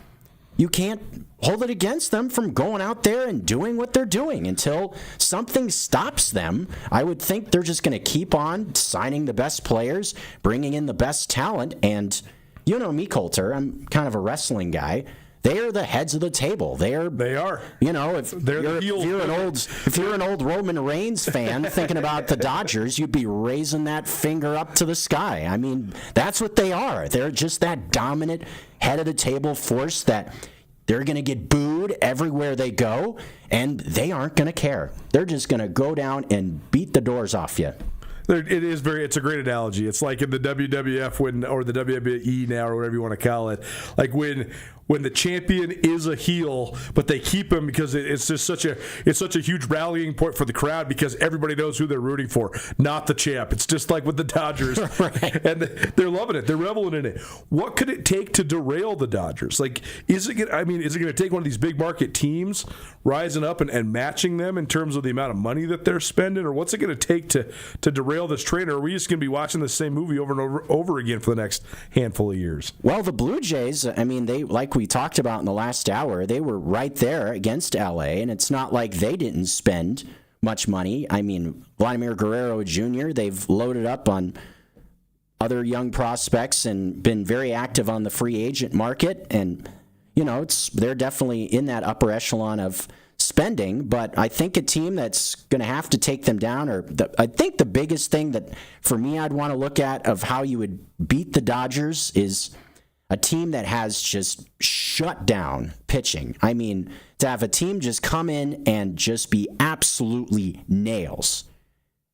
you can't hold it against them from going out there and doing what they're doing until something stops them. I would think they're just going to keep on signing the best players, bringing in the best talent, and you know me, Coulter, I'm kind of a wrestling guy. They are the heads of the table. They are. You know, if you're an old Roman Reigns fan thinking about the Dodgers, you'd be raising that finger up to the sky. I mean, that's what they are. They're just that dominant head of the table force that they're going to get booed everywhere they go, and they aren't going to care. They're just going to go down and beat the doors off you. It's a great analogy. It's like in the WWF or the WWE now, or whatever you want to call it. Like when the champion is a heel, but they keep him because it's just such a huge rallying point for the crowd because everybody knows who they're rooting for, not the champ. It's just like with the Dodgers, right. And they're loving it. They're reveling in it. What could it take to derail the Dodgers? Like, is it going to take one of these big market teams rising up and matching them in terms of the amount of money that they're spending, or what's it going to take to derail this train? Or are we just going to be watching the same movie over and over again for the next handful of years? Well, the Blue Jays, I mean, they, like we talked about in the last hour, they were right there against LA, and it's not like they didn't spend much money. I mean, Vladimir Guerrero Jr., they've loaded up on other young prospects and been very active on the free agent market, and you know, they're definitely in that upper echelon of spending. But I think a team that's going to have to take them down, I think the biggest thing that for me I'd want to look at of how you would beat the Dodgers is a team that has just shut down pitching. I mean, to have a team just come in and just be absolutely nails.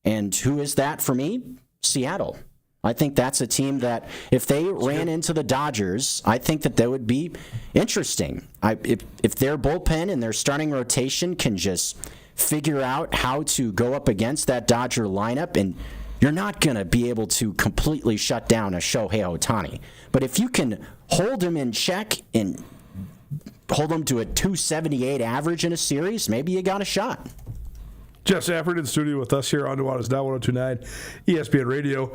And who is that for me? Seattle. I think that's a team that if they ran into the Dodgers, I think that would be interesting. If their bullpen and their starting rotation can just figure out how to go up against that Dodger lineup, and you're not going to be able to completely shut down a Shohei Ohtani. But if you can hold him in check and hold him to a 278 average in a series, maybe you got a shot. Jeff Safford in studio with us here on Nuanez Now 102.9 ESPN Radio.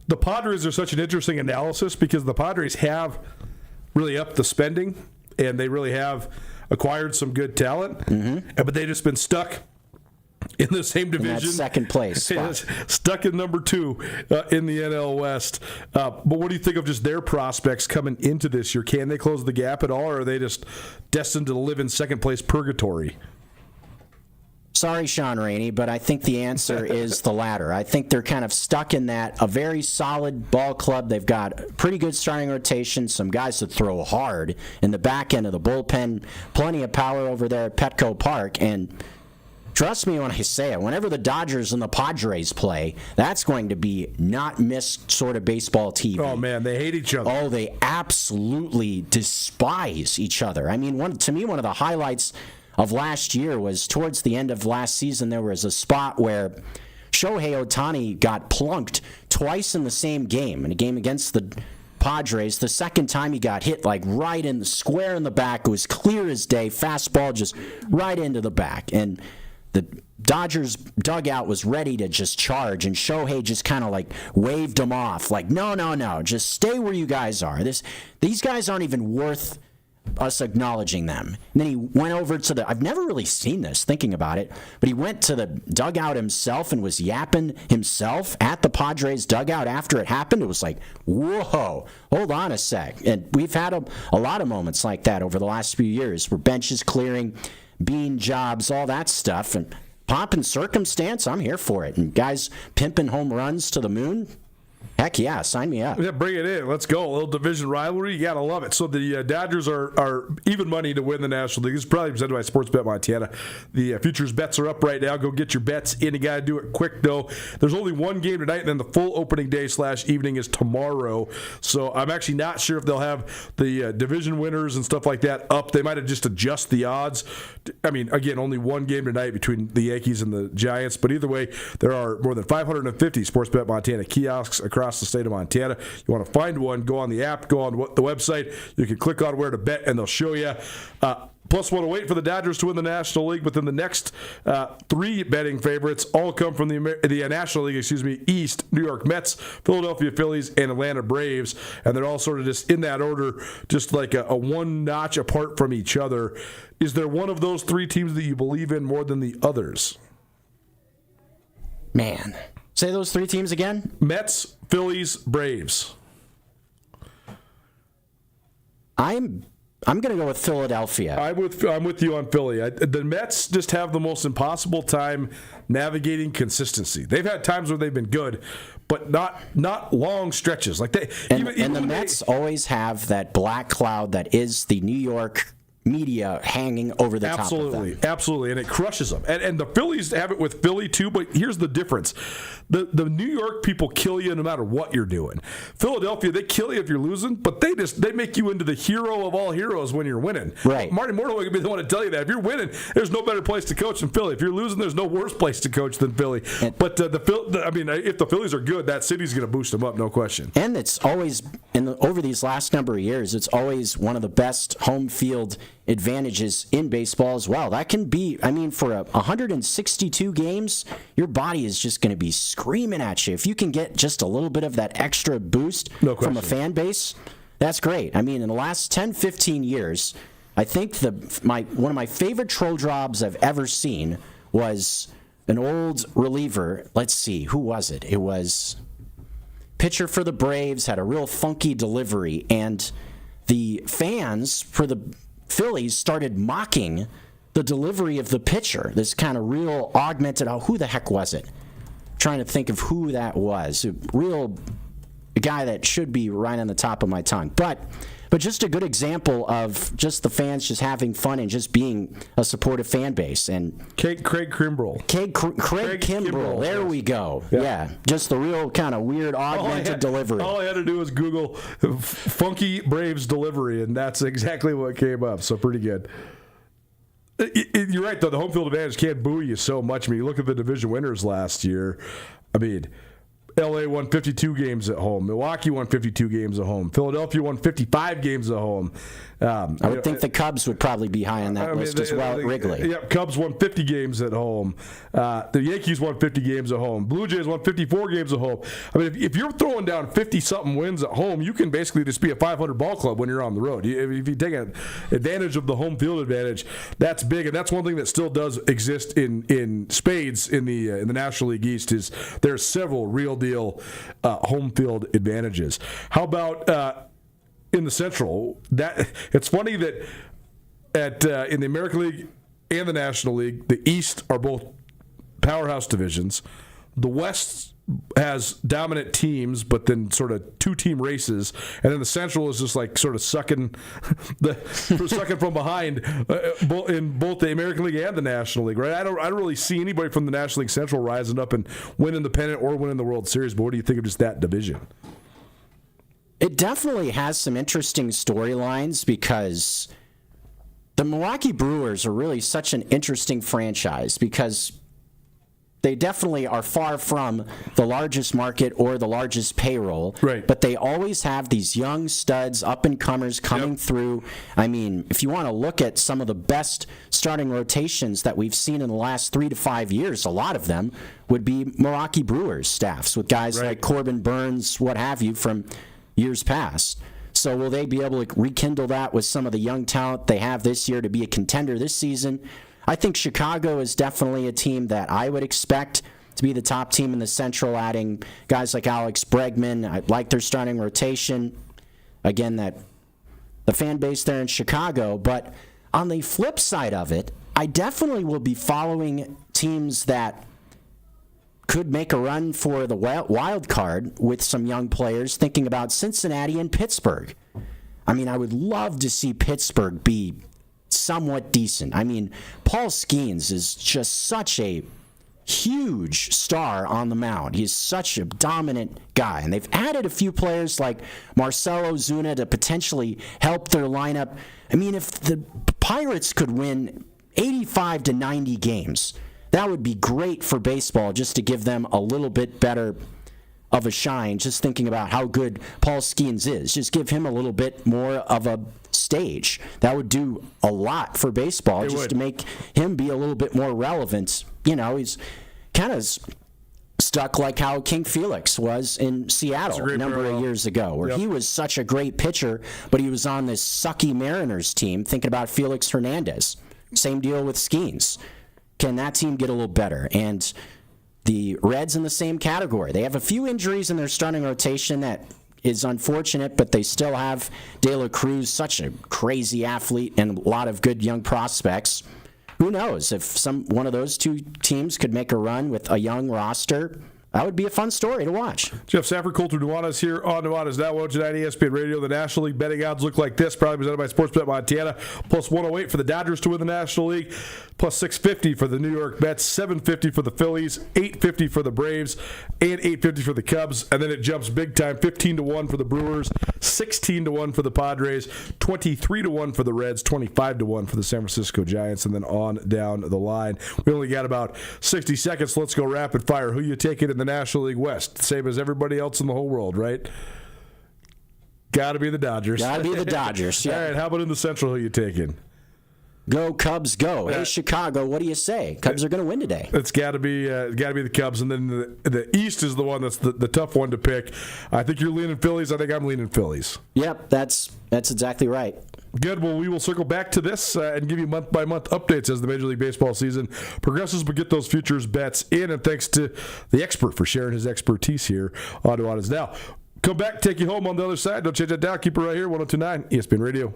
The Padres are such an interesting analysis because the Padres have really upped the spending and they really have acquired some good talent, but they've just been stuck in the same division. In that second place spot. Stuck in number 2 in the NL West. But what do you think of just their prospects coming into this year? Can they close the gap at all, or are they just destined to live in second place purgatory? Sorry, Sean Rainey, but I think the answer is the latter. I think they're kind of stuck in that, a very solid ball club. They've got pretty good starting rotation, some guys that throw hard in the back end of the bullpen, plenty of power over there at Petco Park, and trust me when I say it, whenever the Dodgers and the Padres play, that's going to be not missed sort of baseball TV. Oh, man, they hate each other. Oh, they absolutely despise each other. I mean, to me, one of the highlights of last year was towards the end of last season, there was a spot where Shohei Ohtani got plunked twice in the same game, in a game against the Padres. The second time he got hit like right in the square in the back. It was clear as day, fastball just right into the back. And the Dodgers dugout was ready to just charge, and Shohei just kind of like waved him off, like, no, just stay where you guys are. These guys aren't even worth us acknowledging them. And then he went over to I've never really seen this, thinking about it, but he went to the dugout himself and was yapping himself at the Padres dugout after it happened. It was like, whoa, hold on a sec. And we've had a lot of moments like that over the last few years where benches clearing, bean jobs, all that stuff. And pomp and circumstance, I'm here for it. And guys pimping home runs to the moon, heck yeah, sign me up. Yeah, bring it in. Let's go. A little division rivalry. You got to love it. So the Dodgers are even money to win the National League. This is probably presented by Sportsbet Montana. The futures bets are up right now. Go get your bets in. You got to do it quick, though. There's only one game tonight, and then the full opening day / evening is tomorrow. So I'm actually not sure if they'll have the division winners and stuff like that up. They might have just adjust the odds. I mean, again, only one game tonight between the Yankees and the Giants. But either way, there are more than 550 Sportsbet Montana kiosks across the state of Montana. You want to find one, go on the app, go on the website. You can click on where to bet, and they'll show you. Plus, want to wait for the Dodgers to win the National League, but then the next three betting favorites all come from the National League, East: New York Mets, Philadelphia Phillies, and Atlanta Braves. And they're all sort of just in that order, just like a one notch apart from each other. Is there one of those three teams that you believe in more than the others? Man. Say those three teams again. Mets, Phillies, Braves. I'm going to go with Philadelphia. I'm with you on Philly. The Mets just have the most impossible time navigating consistency. They've had times where they've been good, but not long stretches. Like the Mets always have that black cloud that is the New York media hanging over the top of them. Absolutely, and it crushes them. And the Phillies have it with Philly too, but here's the difference. The New York people kill you no matter what you're doing. Philadelphia, they kill you if you're losing, but they make you into the hero of all heroes when you're winning. Right. Marty Mornaway could be the one to tell you that. If you're winning, there's no better place to coach than Philly. If you're losing, there's no worse place to coach than Philly. But if the Phillies are good, that city's going to boost them up, no question. And it's always, over these last number of years, it's always one of the best home field advantages in baseball as well. That can be, for 162 games, your body is just going to be screaming at you. If you can get just a little bit of that extra boost from a fan base, that's great. In the last 10, 15 years, I think one of my favorite troll jobs I've ever seen was an old reliever. Let's see, who was it? It was pitcher for the Braves, had a real funky delivery, and the fans for the Phillies started mocking the delivery of the pitcher. This kind of real augmented, who the heck was it? Trying to think of who that was. A guy that should be right on the top of my tongue. But just a good example of just the fans just having fun and just being a supportive fan base. And Craig Kimbrell. Craig Kimbrell. There we go. Yeah. Just the real kind of weird augmented delivery. All I had to do was Google funky Braves delivery, and that's exactly what came up. So pretty good. You're right, though. The home field advantage can't boo you so much. You look at the division winners last year. LA won 52 games at home. Milwaukee won 52 games at home. Philadelphia won 55 games at home. I would think the Cubs would probably be high on that list as well at Wrigley. Yeah, Cubs won 50 games at home. The Yankees won 50 games at home. Blue Jays won 54 games at home. If you're throwing down 50-something wins at home, you can basically just be a 500 ball club when you're on the road. If you take advantage of the home field advantage, that's big, and that's one thing that still does exist in spades in the National League East. Is there's several real deal home field advantages. How about in the Central? That it's funny that in the American League and the National League. The East are both powerhouse divisions. The West has dominant teams, but then sort of two-team races, and then the Central is just like sort of sucking from behind in both the American League and the National League, right? I don't really see anybody from the National League Central rising up and winning the pennant or winning the World Series. But what do you think of just that division? It definitely has some interesting storylines because the Milwaukee Brewers are really such an interesting franchise because they definitely are far from the largest market or the largest payroll. Right. But they always have these young studs, up-and-comers coming through. I mean, if you want to look at some of the best starting rotations that we've seen in the last 3 to 5 years, a lot of them would be Milwaukee Brewers staffs with guys like Corbin Burns, what have you, from years past. So will they be able to rekindle that with some of the young talent they have this year to be a contender this season? I think Chicago is definitely a team that I would expect to be the top team in the Central, adding guys like Alex Bregman. I like their starting rotation. Again, that the fan base there in Chicago. But on the flip side of it, I definitely will be following teams that could make a run for the wild card with some young players, thinking about Cincinnati and Pittsburgh. I mean, I would love to see Pittsburgh be somewhat decent. I mean, Paul Skeens is just such a huge star on the mound. He's such a dominant guy. And they've added a few players like Marcelo Zuna to potentially help their lineup. I mean, if the Pirates could win 85 to 90 games, that would be great for baseball, just to give them a little bit better of a shine, just thinking about how good Paul Skeens is. Just give him a little bit more of a stage. That would do a lot for baseball, to make him be a little bit more relevant. You know, he's kind of stuck like how King Felix was in Seattle a number of years ago, where he was such a great pitcher, but he was on this sucky Mariners team, thinking about Felix Hernandez. Same deal with Skeens. Can that team get a little better? And the Reds in the same category. They have a few injuries in their starting rotation that is unfortunate, but they still have De La Cruz, such a crazy athlete, and a lot of good young prospects. Who knows if one of those two teams could make a run with a young roster? That would be a fun story to watch. Jeff Safford, Colter Nuanez here on Nuanez Now. Tonight, ESPN Radio. The National League betting odds look like this, probably presented by Sportsbet Montana. Plus 108 for the Dodgers to win the National League. Plus 650 for the New York Mets. 750 for the Phillies. 850 for the Braves. And 850 for the Cubs. And then it jumps big time. 15-1 for the Brewers. 16-1 for the Padres. 23-1 for the Reds. 25-1 for the San Francisco Giants. And then on down the line. We only got about 60 seconds. Let's go rapid fire. Who you taking in the National League West? Same as everybody else in the whole world, right? Got to be the Dodgers. Got to be the Dodgers, yeah. All right, how about in the Central, who you taking? Go Cubs, go. Hey, Chicago, what do you say? Cubs are going to win today. It's got to be the Cubs, and then the East is the one that's the tough one to pick. I think you're leaning Phillies. I think I'm leaning Phillies. Yep, that's exactly right. Good. Well, we will circle back to this and give you month-by-month updates as the Major League Baseball season progresses. But get those futures bets in, and thanks to the expert for sharing his expertise here on Nuanez Now. Come back, take you home on the other side. Don't change that down. Keep it right here, 102.9 ESPN Radio.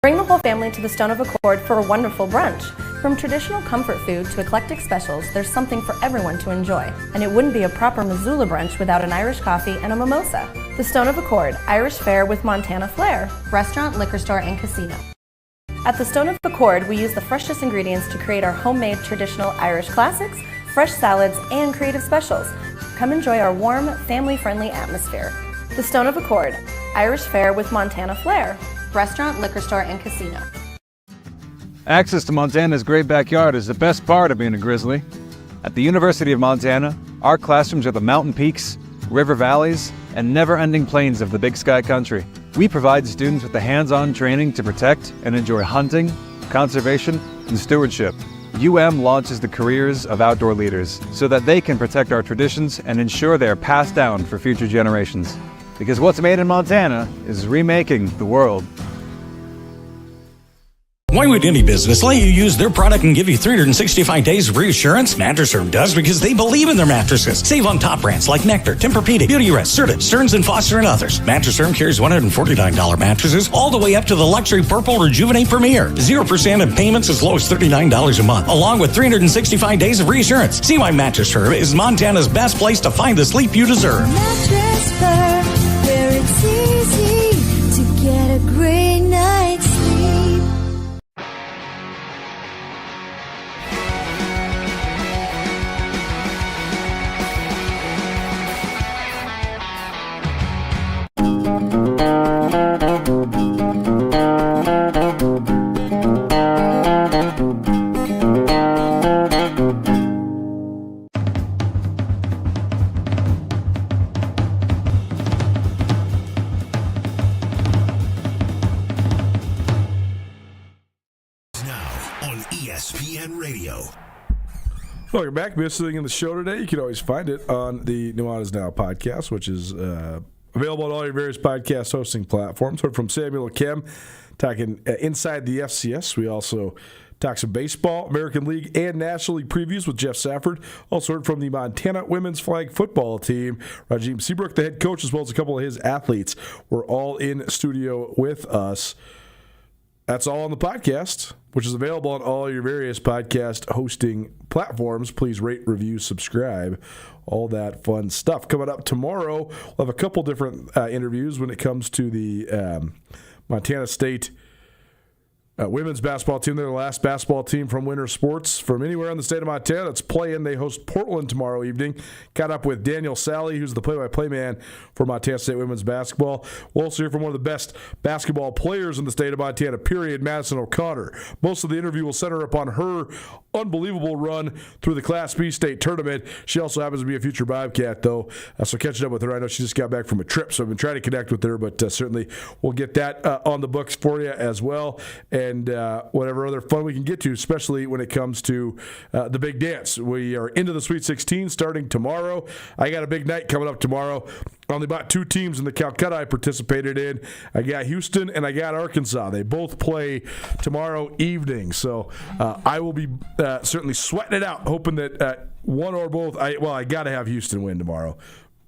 Bring the whole family to the Stone of Accord for a wonderful brunch. From traditional comfort food to eclectic specials, there's something for everyone to enjoy. And it wouldn't be a proper Missoula brunch without an Irish coffee and a mimosa. The Stone of Accord, Irish fare with Montana flair. Restaurant, liquor store, and casino. At the Stone of Accord, we use the freshest ingredients to create our homemade traditional Irish classics, fresh salads, and creative specials. Come enjoy our warm, family-friendly atmosphere. The Stone of Accord, Irish fare with Montana flair. Restaurant, liquor store, and casino. Access to Montana's great backyard is the best part of being a Grizzly. At the University of Montana, our classrooms are the mountain peaks, river valleys, and never-ending plains of the Big Sky Country. We provide students with the hands-on training to protect and enjoy hunting, conservation, and stewardship. UM launches the careers of outdoor leaders so that they can protect our traditions and ensure they are passed down for future generations. Because what's made in Montana is remaking the world. Why would any business let you use their product and give you 365 days of reassurance? Mattress Firm does because they believe in their mattresses. Save on top brands like Nectar, Tempur-Pedic, Beautyrest, Serta, Stearns & Foster, and others. Mattress Firm carries $149 mattresses all the way up to the luxury Purple Rejuvenate Premier. 0% in payments as low as $39 a month, along with 365 days of reassurance. See why Mattress Firm is Montana's best place to find the sleep you deserve. Mattress Firm, where it's easy to get a great night's sleep. ESPN Radio. Welcome back. Missing in the show today. You can always find it on the Nuanez Now podcast, which is available on all your various podcast hosting platforms. Heard from Samuel Kim talking inside the FCS. We also talk some baseball, American League, and National League previews with Jeff Safford. Also heard from the Montana women's flag football team. Rajim Seabrook, the head coach, as well as a couple of his athletes, were all in studio with us. That's all on the podcast, which is available on all your various podcast hosting platforms. Please rate, review, subscribe, all that fun stuff. Coming up tomorrow, we'll have a couple different interviews when it comes to the Montana State women's basketball team. They're the last basketball team from winter sports from anywhere in the state of Montana that's playing. They host Portland tomorrow evening. Caught up with Daniel Sally, who's the play-by-play man for Montana State women's basketball. We'll also hear from one of the best basketball players in the state of Montana, period, Madison O'Connor. Most of the interview will center upon her unbelievable run through the Class B state tournament. She also happens to be a future Bobcat, though. So catching up with her, I know she just got back from a trip, so I've been trying to connect with her, but certainly we'll get that on the books for you as well. And whatever other fun we can get to, especially when it comes to the big dance. We are into the Sweet 16 starting tomorrow. I got a big night coming up tomorrow. Only about two teams in the Calcutta I participated in. I got Houston and I got Arkansas. They both play tomorrow evening. So I will be certainly sweating it out, hoping that one or both. I got to have Houston win tomorrow.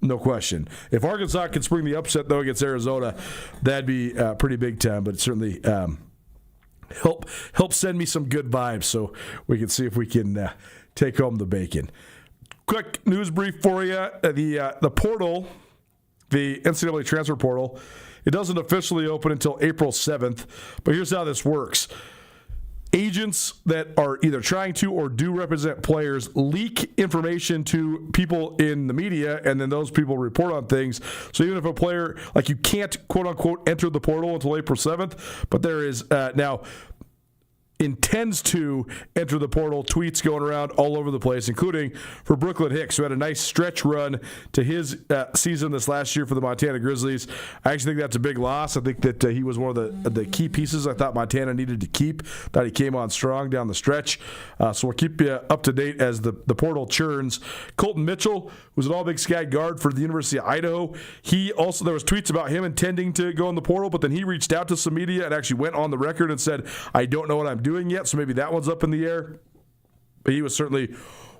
No question. If Arkansas can spring the upset, though, against Arizona, that'd be pretty big time. But certainly help send me some good vibes so we can see if we can take home the bacon. Quick news brief for you. The portal, the NCAA transfer portal, it doesn't officially open until April 7th, but here's how this works. Agents that are either trying to or do represent players leak information to people in the media, and then those people report on things. So even if a player, like, you can't, quote-unquote, enter the portal until April 7th, but there is now intends to enter the portal, tweets going around all over the place, including for Brooklyn Hicks, who had a nice stretch run to his season this last year for the Montana Grizzlies. I actually think that's a big loss. I think that he was one of the key pieces I thought Montana needed to keep. Thought he came on strong down the stretch. So we'll keep you up to date as the portal churns. Colton Mitchell, who's an all-Big Sky guard for the University of Idaho, there was tweets about him intending to go in the portal, but then he reached out to some media and actually went on the record and said, I don't know what I'm doing yet, so maybe that one's up in the air. But he was certainly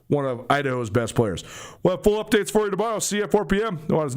one of Idaho's best players. We'll have full updates for you tomorrow. See you at 4 p.m. Nuanez Now.